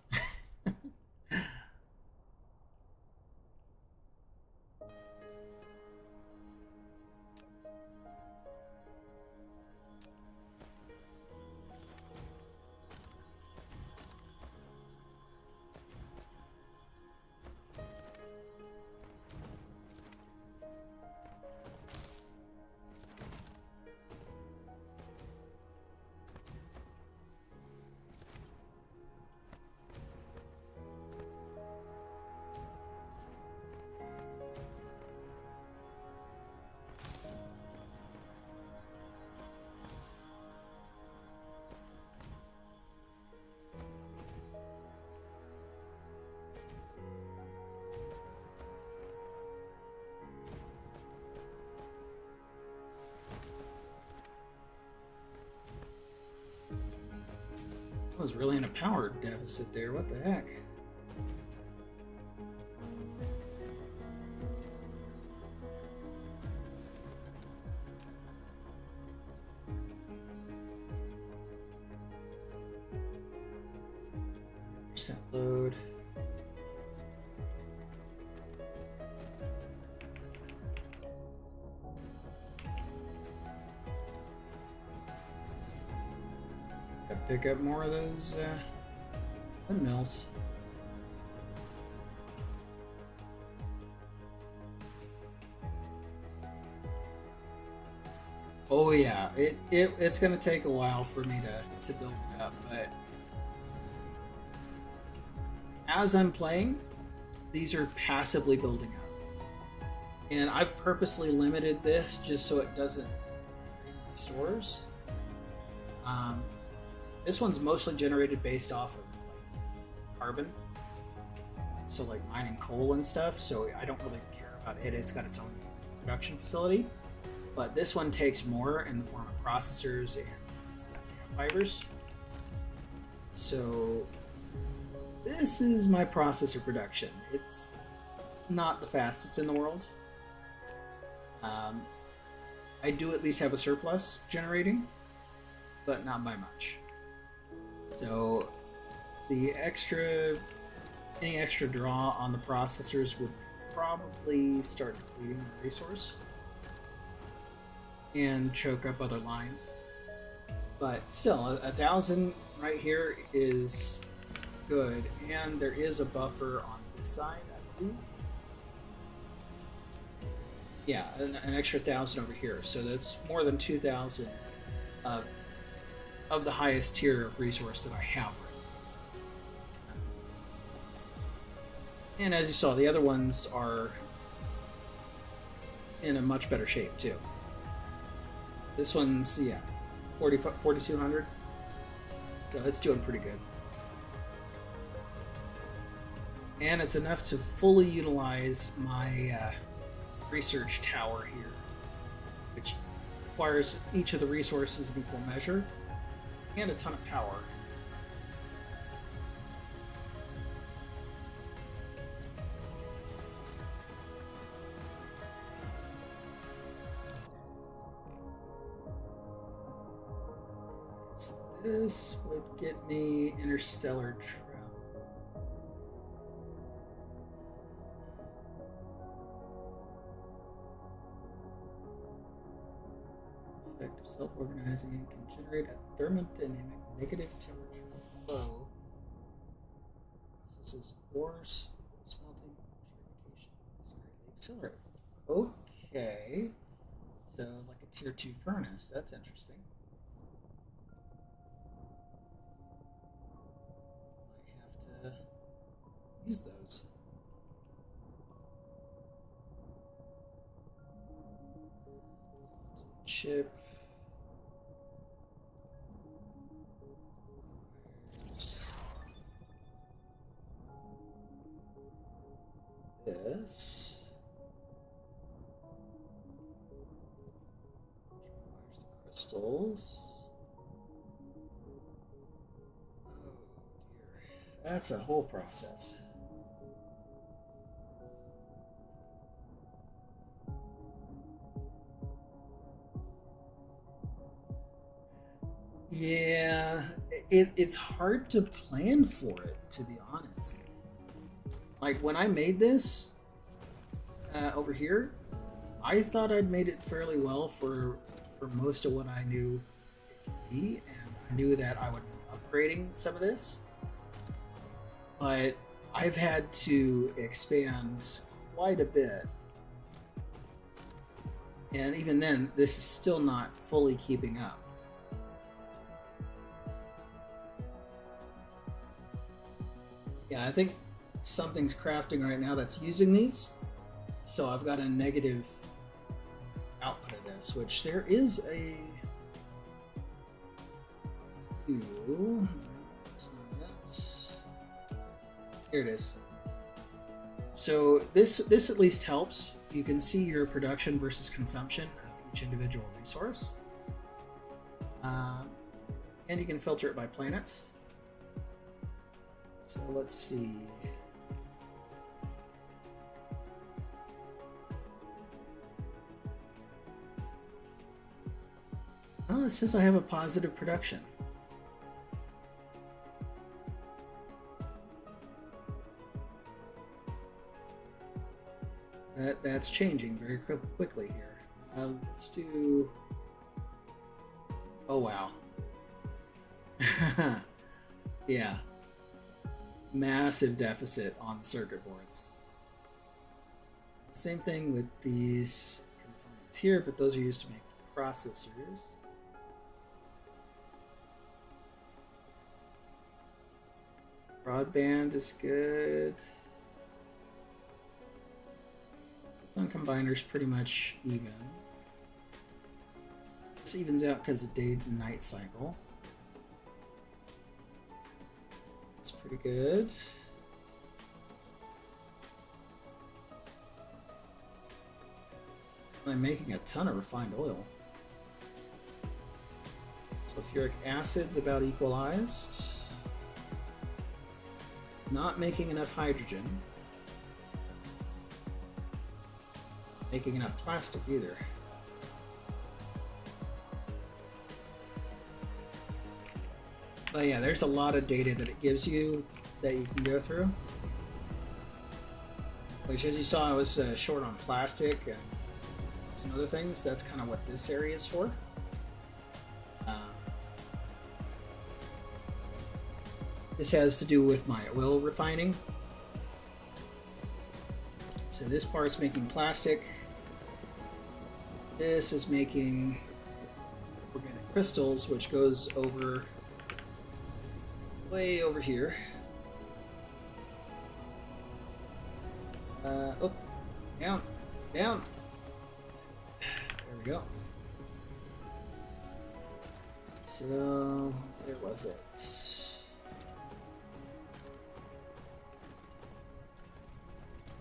I was really in a power deficit there. What the heck? Percent load. Pick up more of those windmills. Oh yeah, it's gonna take a while for me to build it up, but as I'm playing, these are passively building up. And I've purposely limited this just so it doesn't drain my stores. This one's mostly generated based off of like carbon, so like mining coal and stuff. So I don't really care about it. It's got its own production facility, but this one takes more in the form of processors and fibers. So this is my processor production. It's not the fastest in the world. I do at least have a surplus generating, but not by much. So any extra draw on the processors would probably start depleting the resource and choke up other lines. But still, 1,000 right here is good, and there is a buffer on this side, I believe. Yeah, an extra 1,000 over here, so that's more than 2,000 of the highest tier of resource that I have right now. And as you saw, the other ones are in a much better shape too. This one's, yeah, 4,200. So it's doing pretty good. And it's enough to fully utilize my research tower here, which requires each of the resources in equal measure and a ton of power. So this would get me interstellar travel. Effective Self-organizing can generate a thermodynamic negative temperature flow. Processes ores, smelting, purification is greatly accelerated. Okay. So, like a tier 2 furnace. That's interesting. Might have to use those. Chip. This. The crystals. Oh dear. That's a whole process. Yeah, it's hard to plan for it, to be honest. Like, when I made this over here, I thought I'd made it fairly well for most of what I knew it could be, and I knew that I would be upgrading some of this. But I've had to expand quite a bit. And even then, this is still not fully keeping up. Yeah, I think something's crafting right now that's using these. So I've got a negative output of this, which there is a few. Here it is. So this at least helps. You can see your production versus consumption of each individual resource. And you can filter it by planets. So let's see. Oh, it says I have a positive production. That's changing very quickly here. Let's do... Oh, wow. Yeah. Massive deficit on the circuit boards. Same thing with these components here, but those are used to make processors. Broadband is good. Photon combiner's pretty much even. This evens out because of day and night cycle. That's pretty good. I'm making a ton of refined oil. Sulfuric acid's about equalized. Not making enough hydrogen. Making enough plastic either. But yeah, there's a lot of data that it gives you that you can go through. Which, as you saw, I was short on plastic and some other things. That's kind of what this area is for. This has to do with my oil refining. So this part's making plastic. This is making organic crystals, which goes over way over here. Oh, down, down. There we go. So, where was it?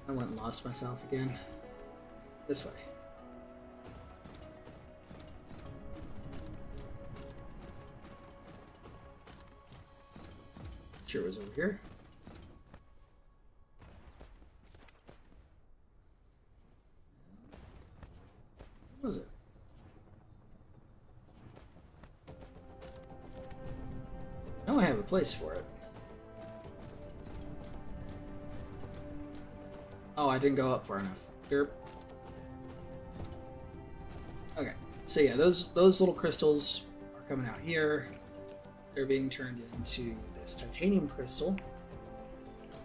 I went and lost myself again. This way. Sure, it was over here. What was it? Now I have a place for it. Oh, I didn't go up far enough. Derp. Okay, So yeah, those little crystals are coming out here. They're being turned into this titanium crystal,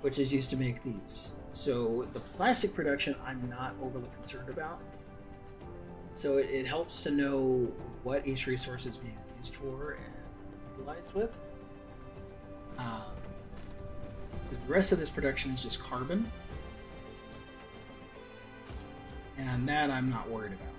which is used to make these. So the plastic production I'm not overly concerned about. So it helps to know what each resource is being used for and utilized with. The rest of this production is just carbon, and that I'm not worried about.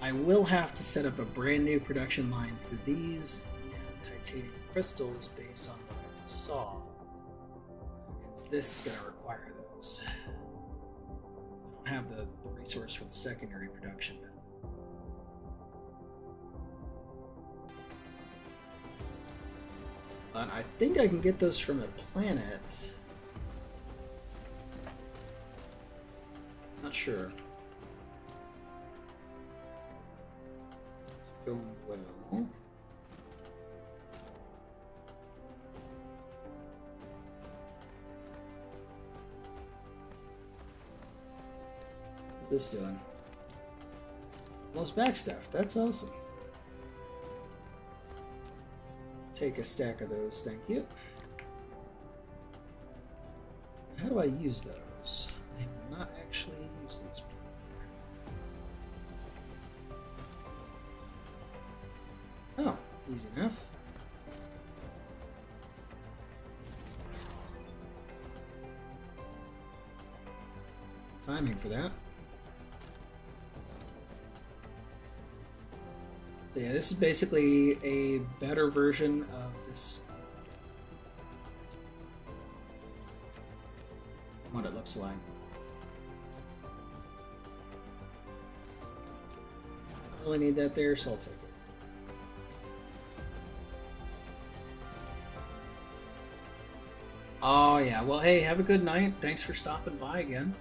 I will have to set up a brand new production line for these and titanium crystals based on what I just saw, because this is going to require those. I don't have the resource for the secondary production method. And I think I can get those from a planet. Not sure. It's going well. What's this doing? Most back stuff. That's awesome. Take a stack of those, thank you. How do I use those? I have not actually used these before. Oh, easy enough. Timing for that. So yeah, this is basically a better version of this. What it looks like. I don't really need that there, so I'll take it. Oh yeah, well hey, have a good night. Thanks for stopping by again.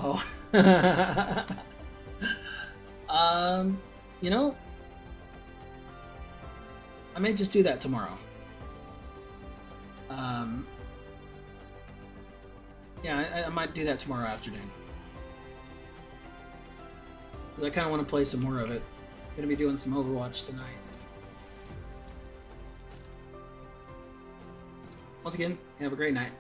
Oh. You know, I may just do that tomorrow. Yeah, I might do that tomorrow afternoon. Because I kind of want to play some more of it. I'm going to be doing some Overwatch tonight. Once again, have a great night.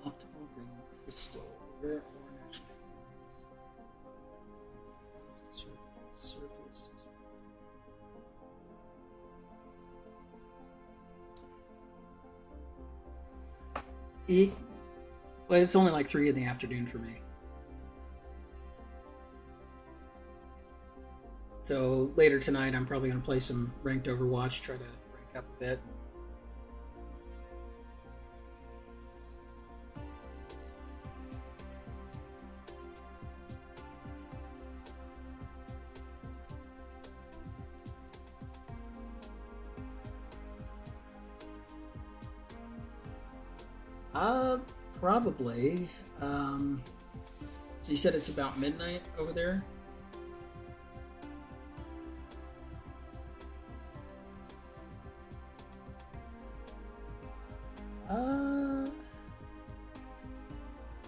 Optimal green crystal. Rare orange surface. Well, it's only like 3 in the afternoon for me. So later tonight, I'm probably going to play some ranked Overwatch, try to rank up a bit. Probably. So you said it's about midnight over there?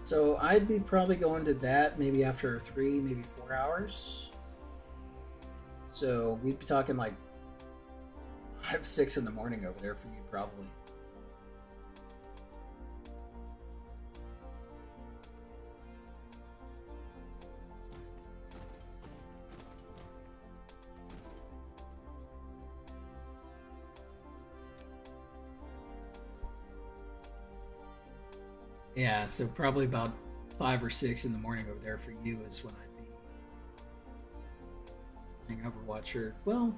So I'd be probably going to that maybe after 3, maybe 4 hours. So we'd be talking like 5, 6 in the morning over there for you, probably. Yeah, so probably about 5 or 6 in the morning over there for you is when I'd be playing Overwatch, or, well,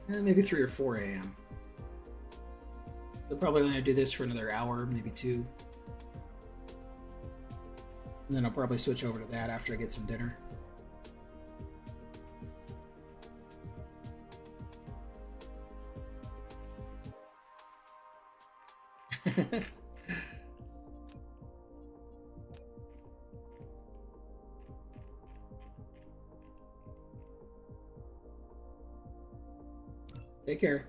maybe 3 or 4 a.m. So probably going to do this for another hour, maybe 2. And then I'll probably switch over to that after I get some dinner. Take care.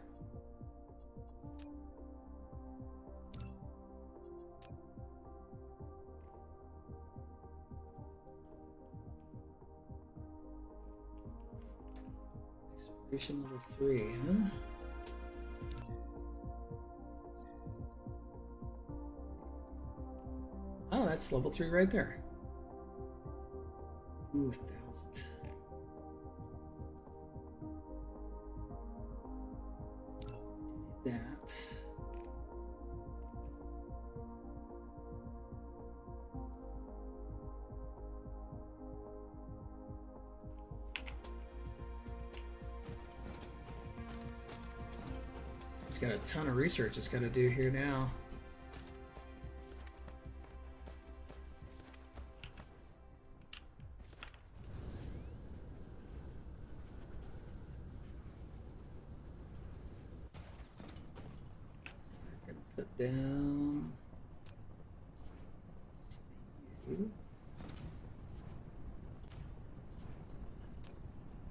Exploration level 3, huh? Oh, that's level 3 right there. Ooh, 1,000. That. It's got a ton of research it's got to do here now. Put down CPU.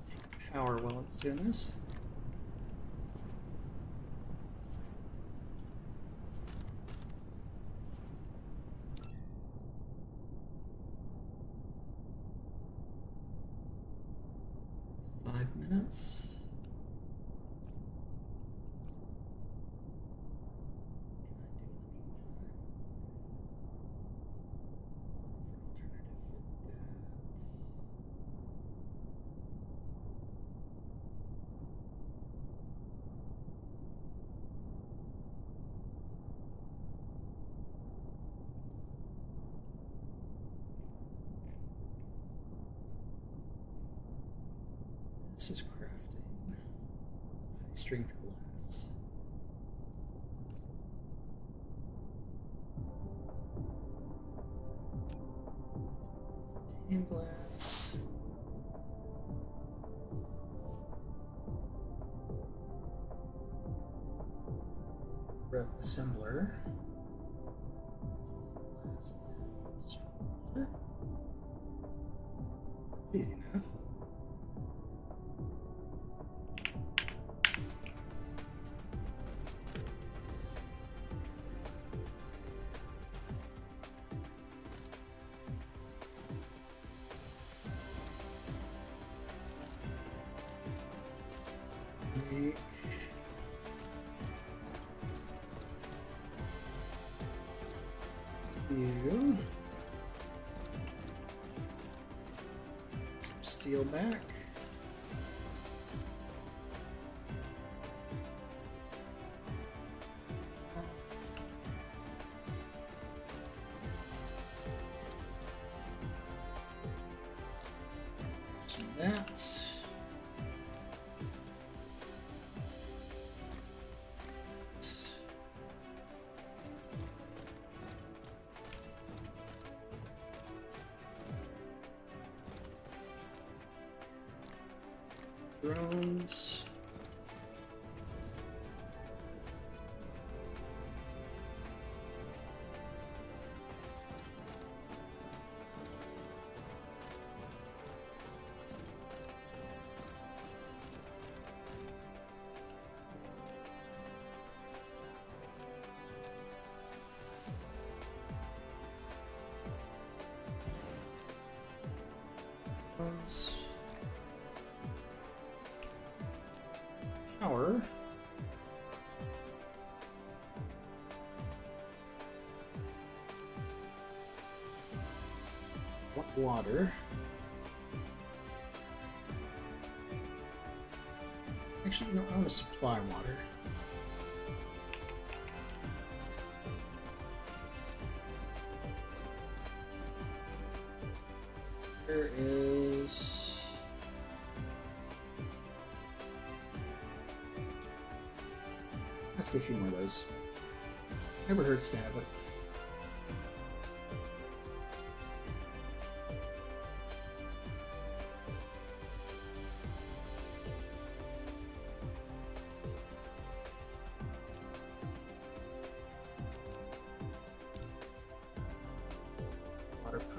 Take power while it's doing this. Minutes. This is crafting. High strength glass. Titanium glass. Rep assembler. Glass and water. That's easy enough. Make you some steel back. Some of that. Drones. Power. Water. Actually, no, I want to supply water. There is let's get a few more of those. Never hurts to have it.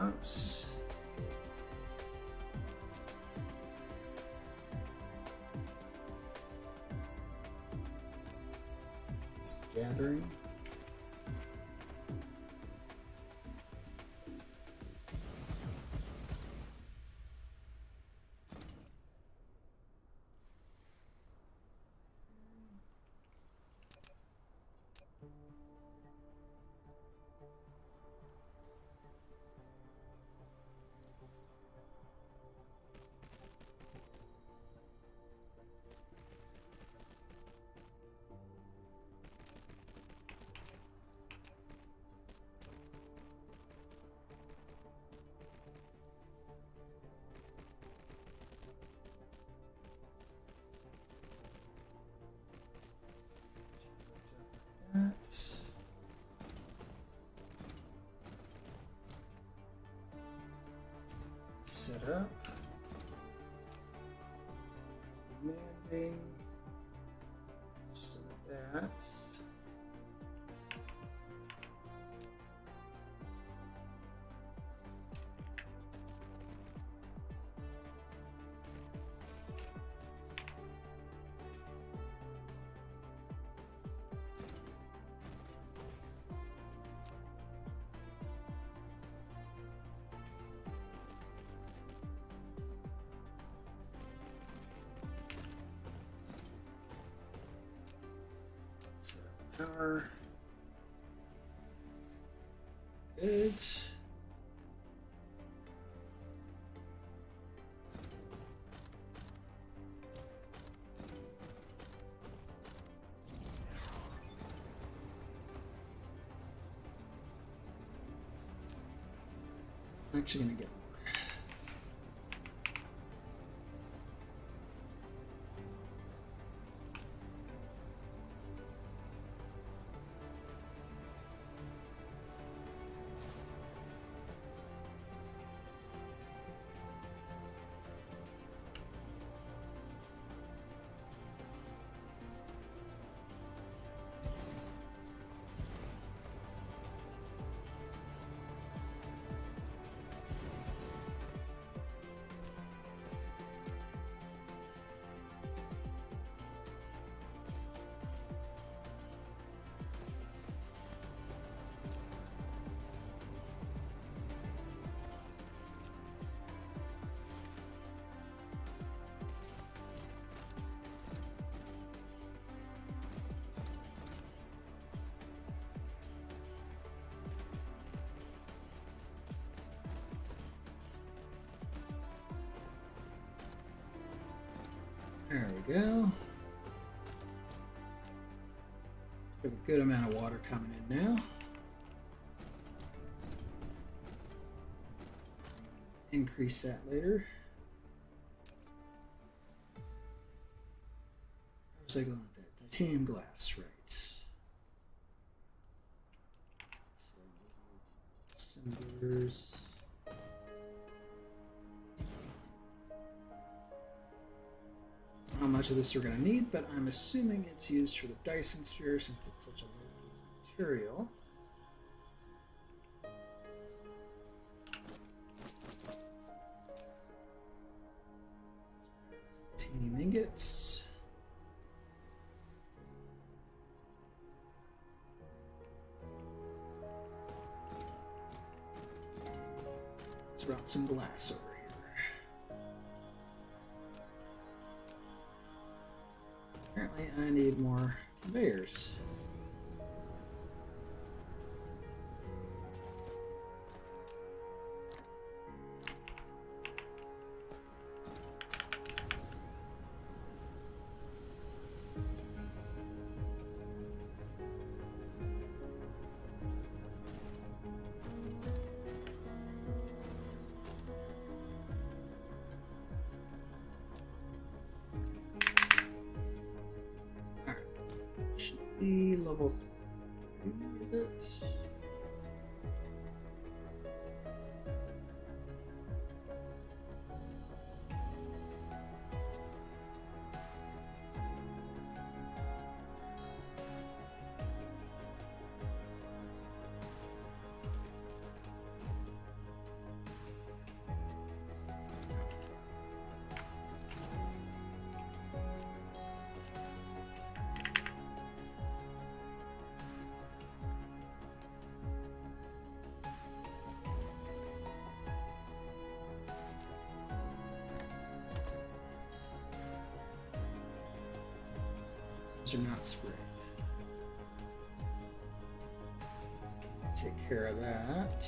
Oops. It's gathering. Set up. Landing. So that. Power. Good. I'm actually going to get more. There we go. Got a good amount of water coming in now. Increase that later. Where was I going with that? Titanium glass, right. So, cinders. How much of this we're going to need, but I'm assuming it's used for the Dyson Sphere since it's such a low material. Titanium ingots. Let's route some glass over. Apparently, I need more conveyors. Level 3, is it? Those are not sprayed. Take care of that.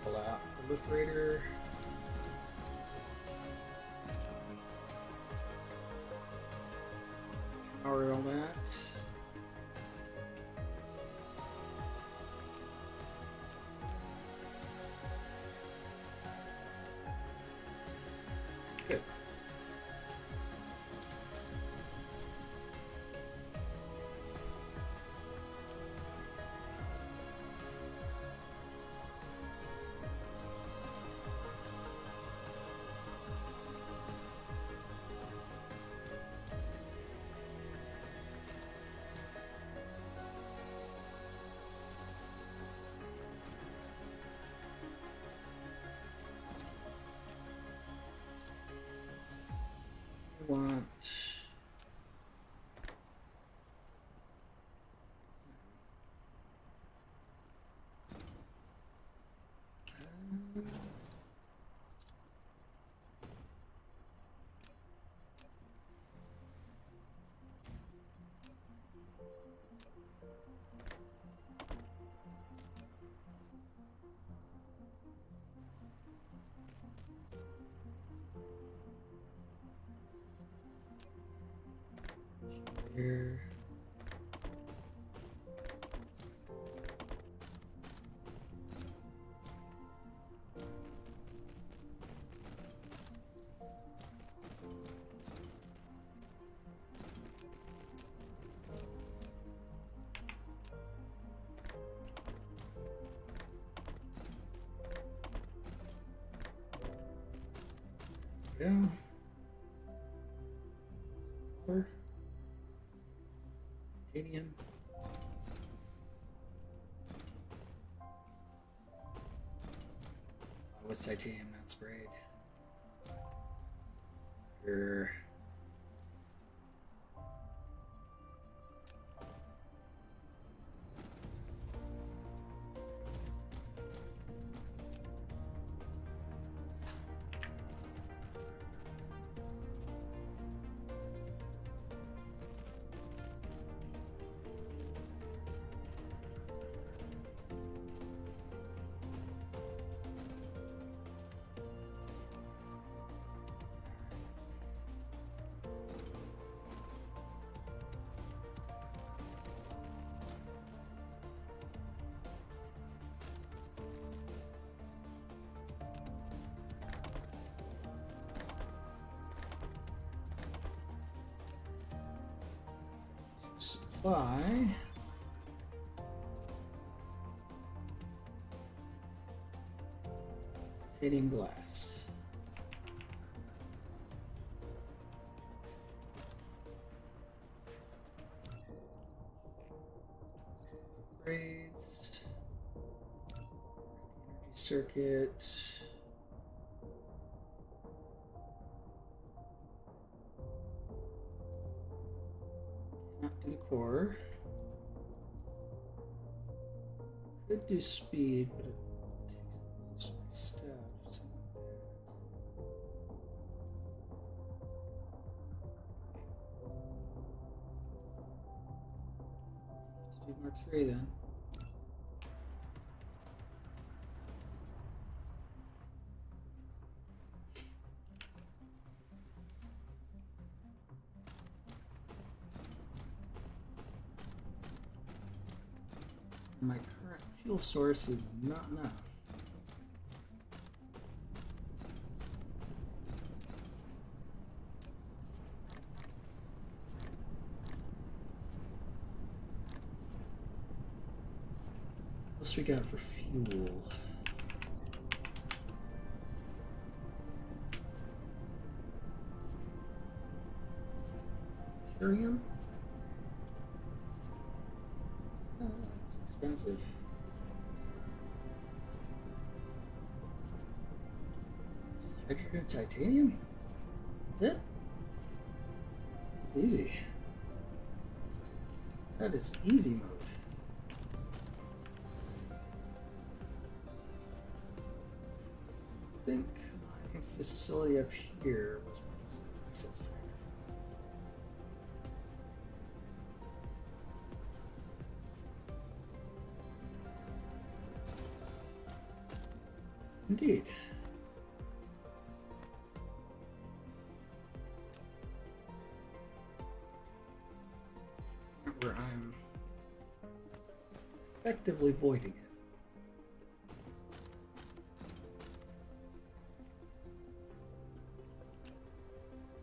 Pull out proliferator. Power all that. Good. Want here. Yeah. Water. Titanium. What's titanium not sprayed? Sure. Supply. Titanium glass. Upgrades. Energy circuit. Not do the core. Could do speed, but it takes up most of my stuff. So do Mark 3 then. my current fuel source is not enough. What else we got for fuel? Ethereum? Oh, it's expensive. Just hydrogen titanium? That's it? It's easy. That is easy mode. I think my facility up here was access hydrogen. Indeed. Where I'm effectively voiding it.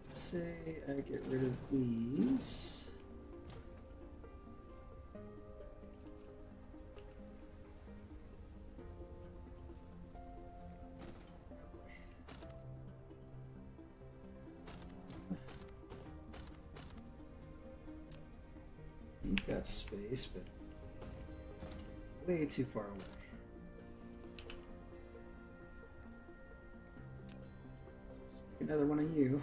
Let's say I get rid of these. You've got space, but way too far away. Let's make another one of you.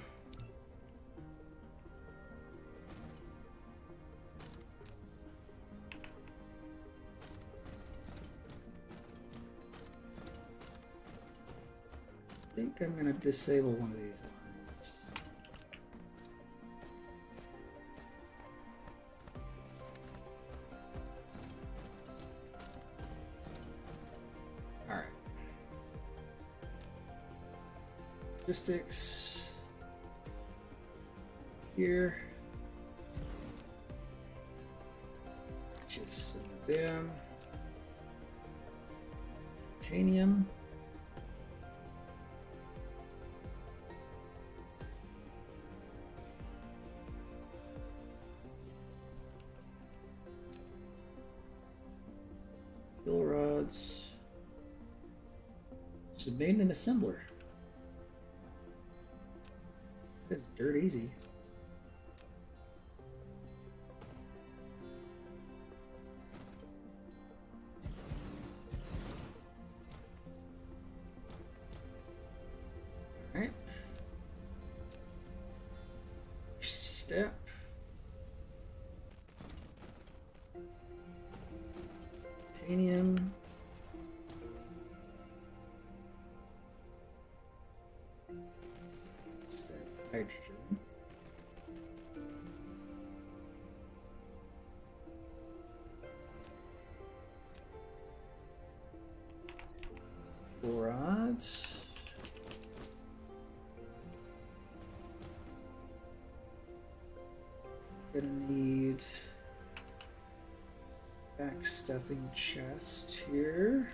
I think I'm going to disable one of these lines. Alright. Logistics. Here. Just them. Titanium. Fuel rods. It's made an assembler. It's dirt easy. All right. Step. Titanium. Step hydrogen. Rods. Gonna need back stuffing chest here.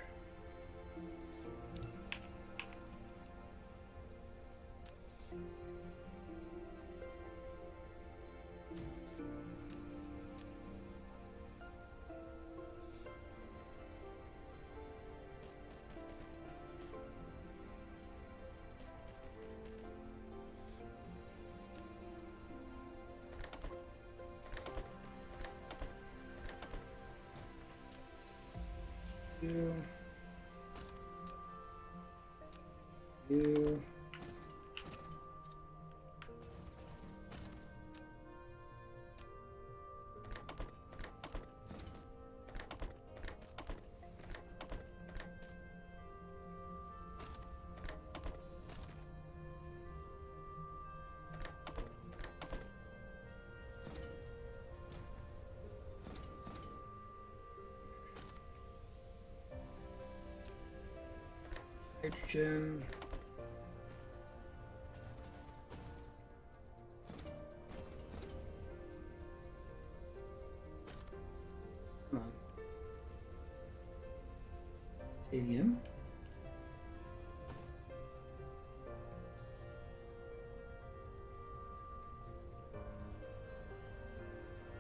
You. Hydrogen. Come on. titanium.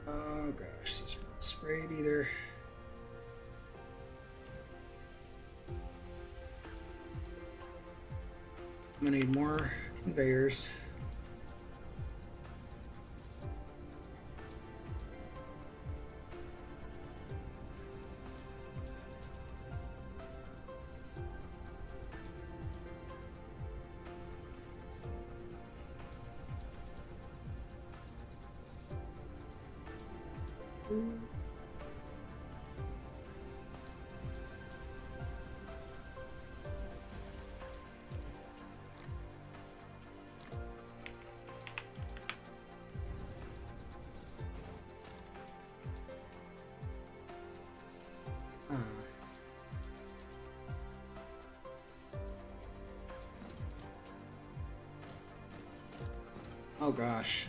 Oh gosh, these are not sprayed either. I'm gonna need more conveyors. Oh gosh.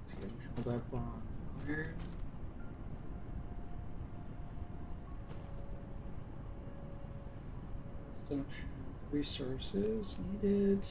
It's getting held up on iron. Don't have resources needed.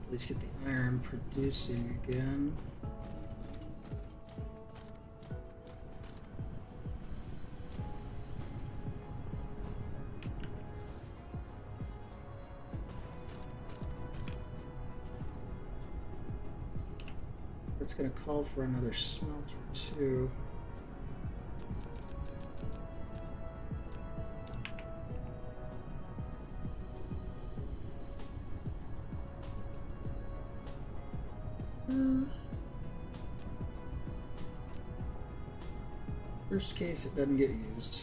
At least get the iron producing again. That's going to call for another smelter too. Worst case, it doesn't get used.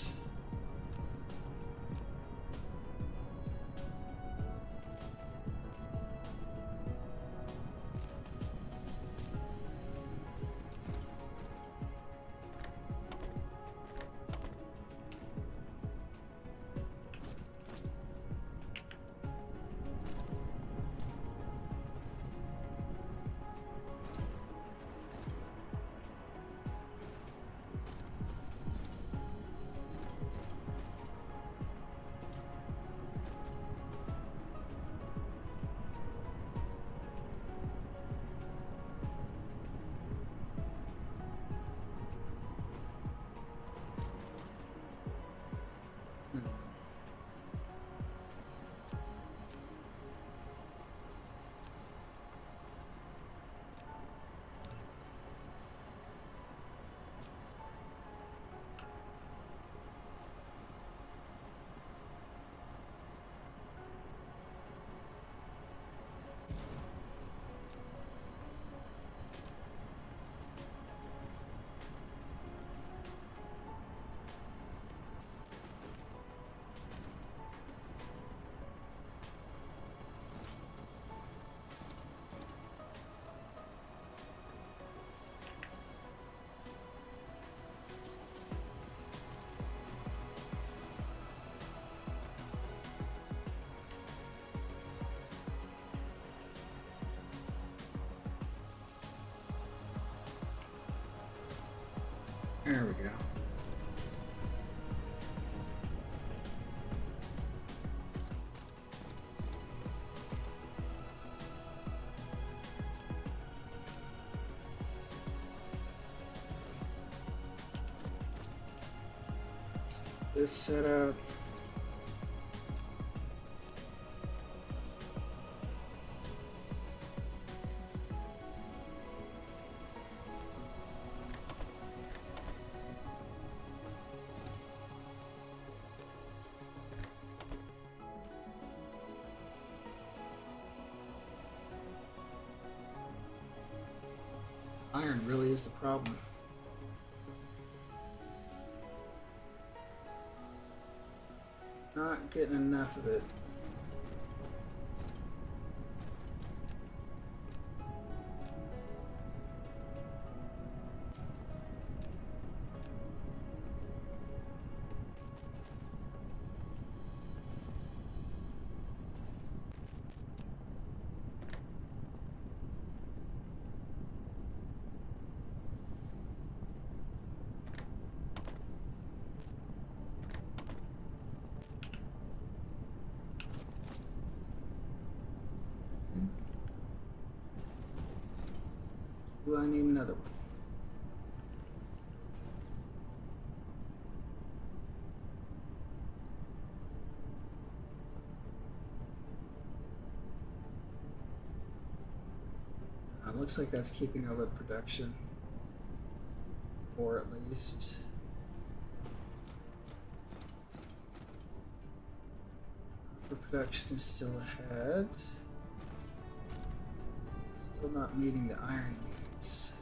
There we go. this set up. Iron really is the problem. Not getting enough of it. Do I need another one? Looks like that's keeping over production, or at least. The production is still ahead. Still not meeting the iron needs.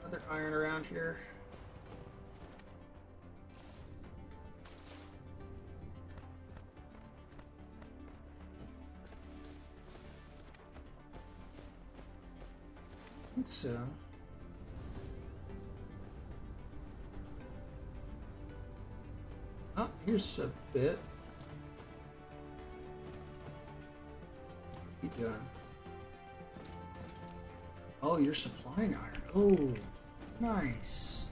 Other iron around here. I think so. Oh, here's a bit. What are you doing? Oh, you're supplying iron. Oh, nice.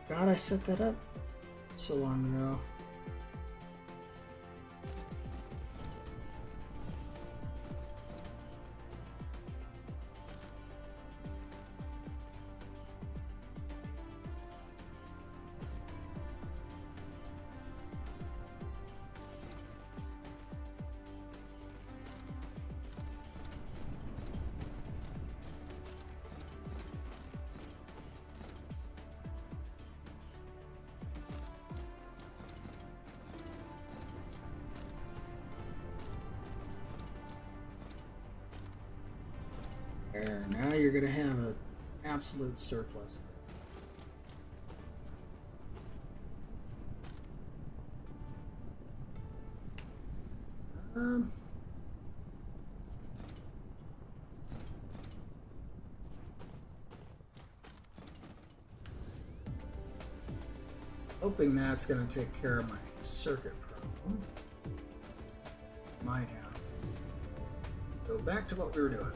God, I set that up so long ago. There, now you're gonna have an absolute surplus. Hoping that's gonna take care of my circuit problem. Might have. So back to what we were doing.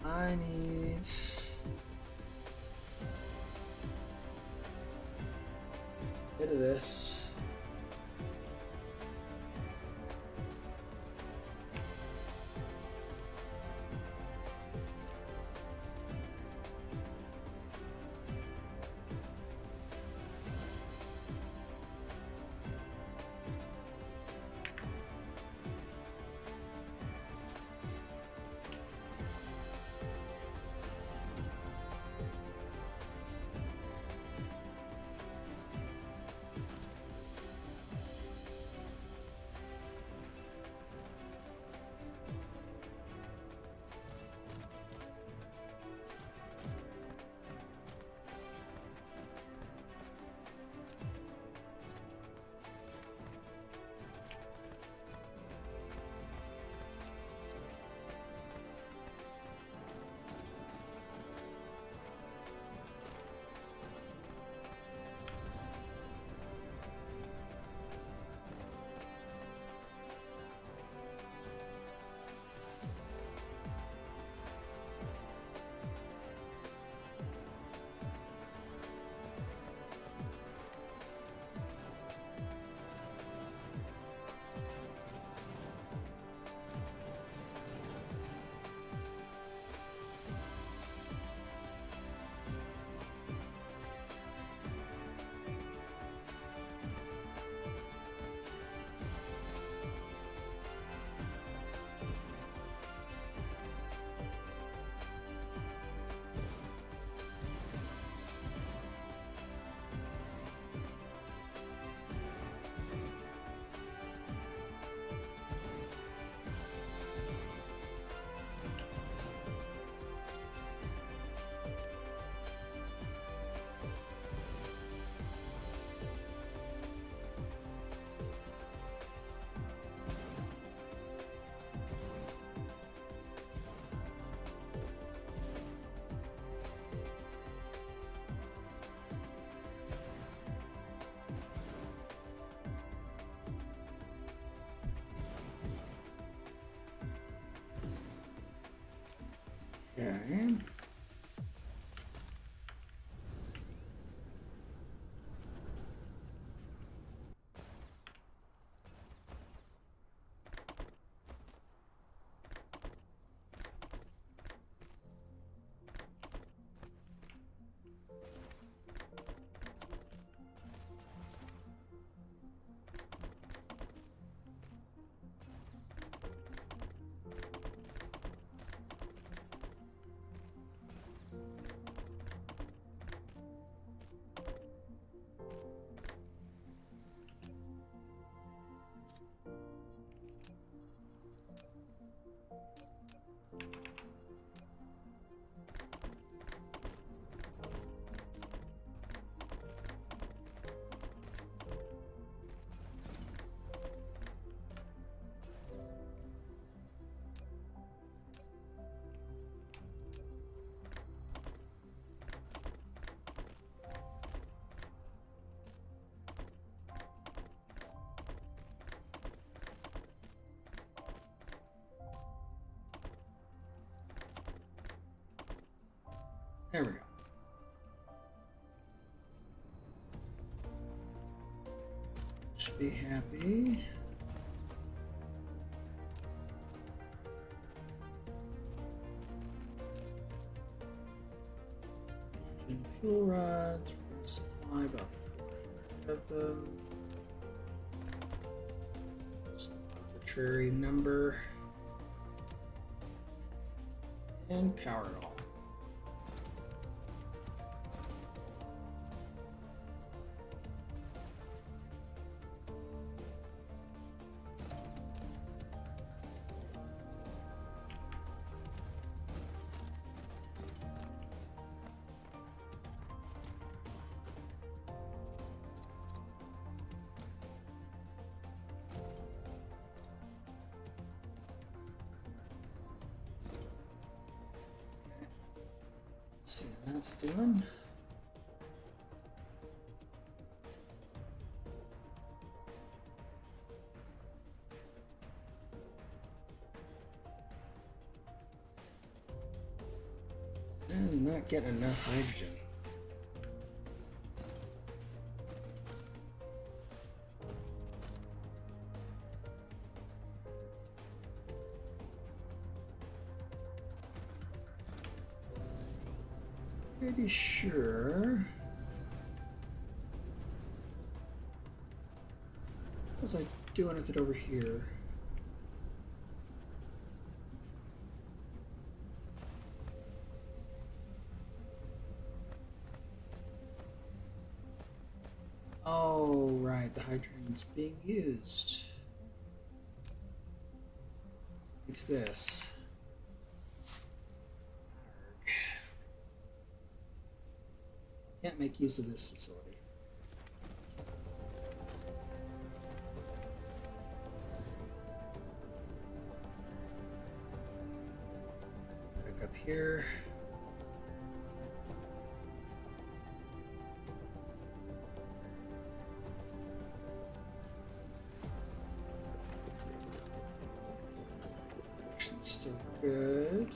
I need a bit of this. Okay. There we go. Should be happy. And fuel rods, we're gonna supply about 400 of them. Some arbitrary number. And power it all. See what that's doing. And not getting enough hydrogen. Pretty sure. What was I doing with it over here? Oh, right, the hydrogen's being used. Fix this. Can't make use of this facility. Back up here. Action's still good.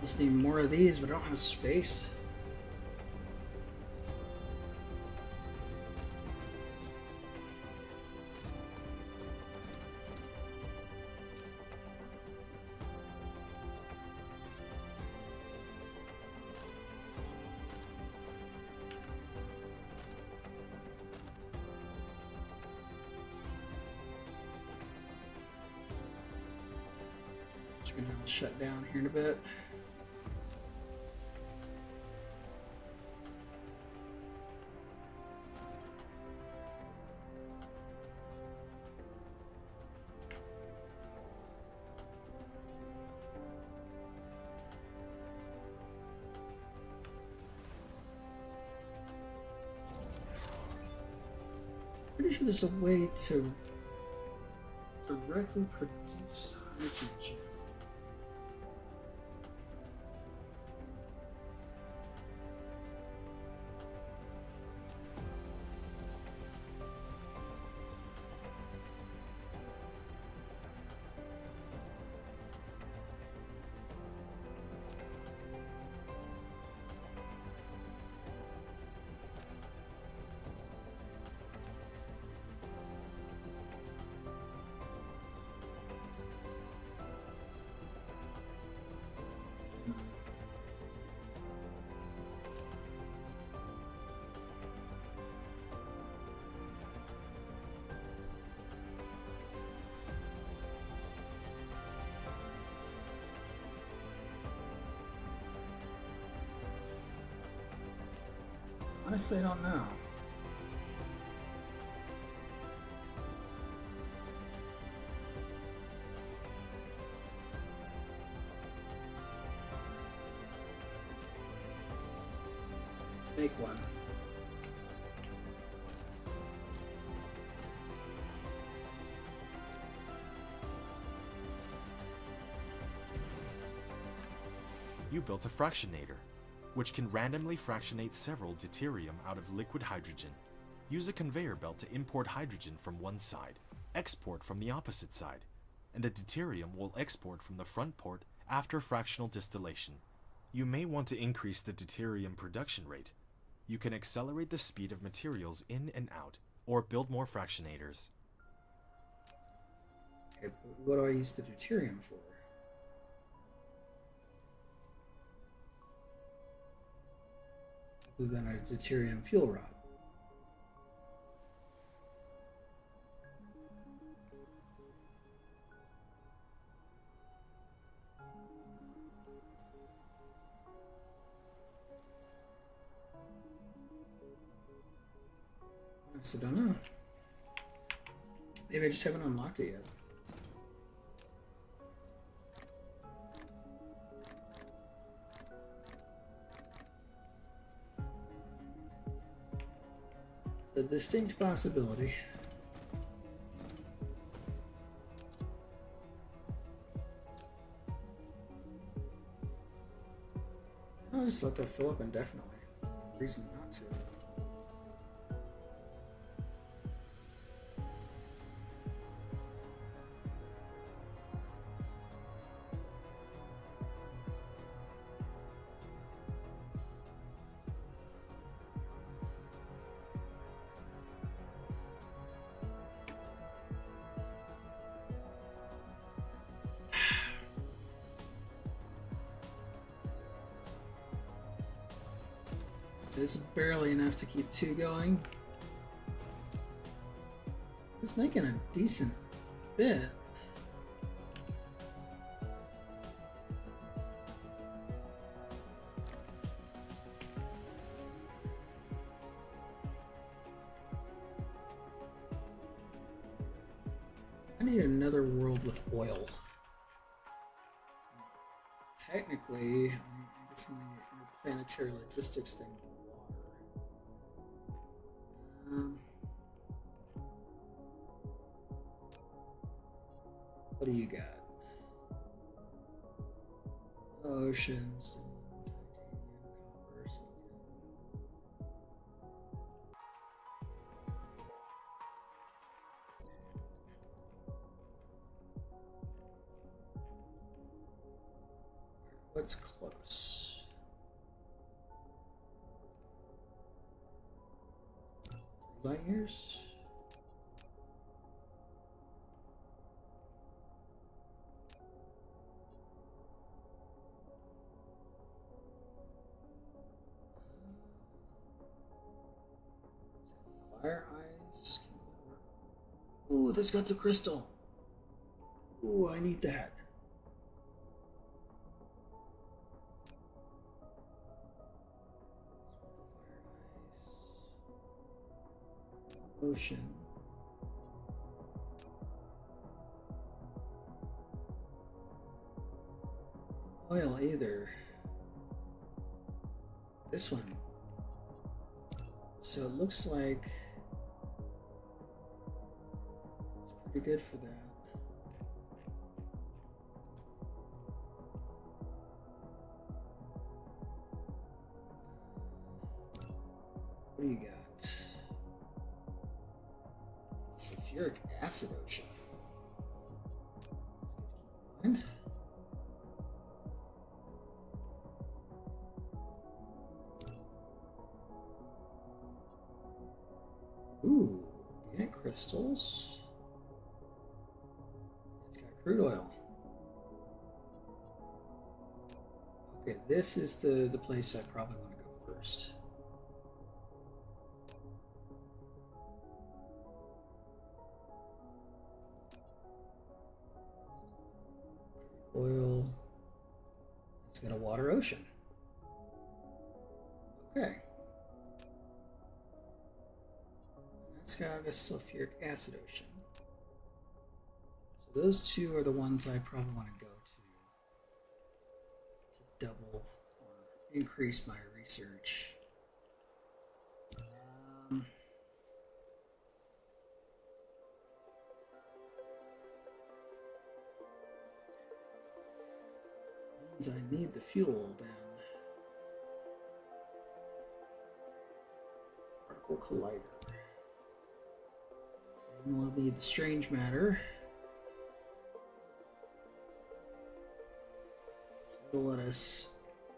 Just need more of these, but I don't have space. Just gonna shut down here in a bit. Pretty sure there's a way to directly produce hydrogen. Honestly, I don't know. Make one. You built a fractionator, which can randomly fractionate several deuterium out of liquid hydrogen. Use a conveyor belt to import hydrogen from one side, export from the opposite side, and the deuterium will export from the front port after fractional distillation. You may want to increase the deuterium production rate. You can accelerate the speed of materials in and out, or build more fractionators. Okay, but what do I use the deuterium for? Other than a deuterium fuel rod. I don't know. Maybe I just haven't unlocked it yet. It's a distinct possibility. I'll just let that fill up indefinitely. Reason not to. It's barely enough to keep two going. It's making a decent bit. I need another world with oil. Technically, I guess my interplanetary logistics thing with water. What do you got? Oceans, titanium, copper, silicon. What's close? Light years? Fire eyes? Ooh, that's got the crystal. Ooh, I need that. Ocean. Oil either. This one. So it looks like it's pretty good for that. What do you got? Sulfuric acid ocean. That's good to keep in mind. Ooh, organic crystals. It's got crude oil. Okay, this is the place I probably want to go first. Oil. It's got a water ocean. Okay. It's got a sulfuric acid ocean. So those two are the ones I probably want to go to double or increase my research. Means I need the fuel then. Particle collider. And we'll need the strange matter. It'll let us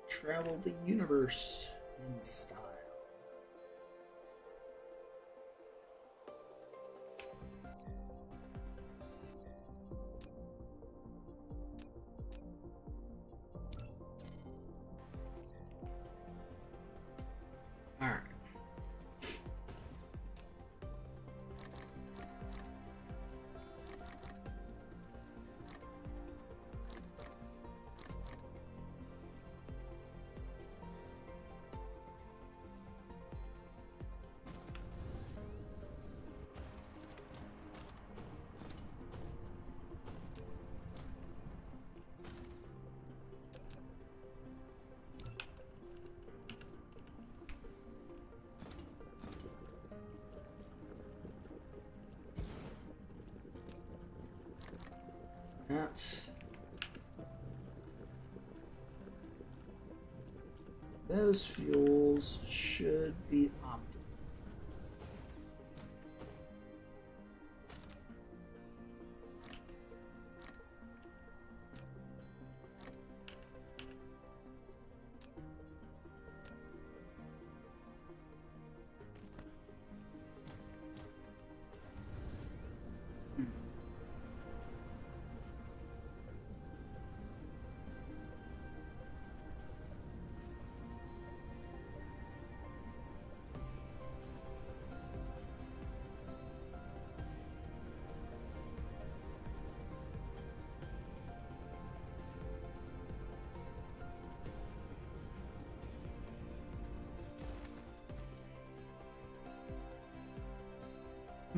travel the universe in style. Alright. Those fuels should be optimal.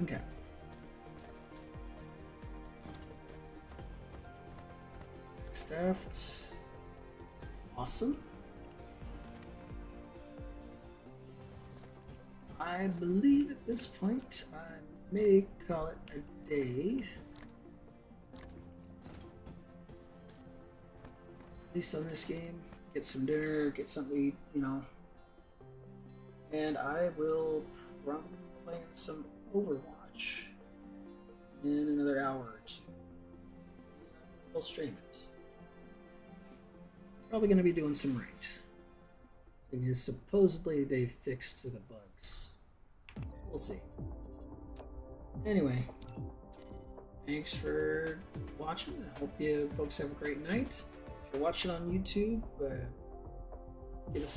Okay. Staffed. Awesome. I believe at this point I may call it a day. At least on this game. Get some dinner, get something to eat, you know. And I will probably be playing some Overwatch in another hour or two. I'll stream it. Probably going to be doing some ranked. Thing is, supposedly they fixed the bugs. We'll see. Anyway, thanks for watching. I hope you folks have a great night. If you're watching on YouTube, give us a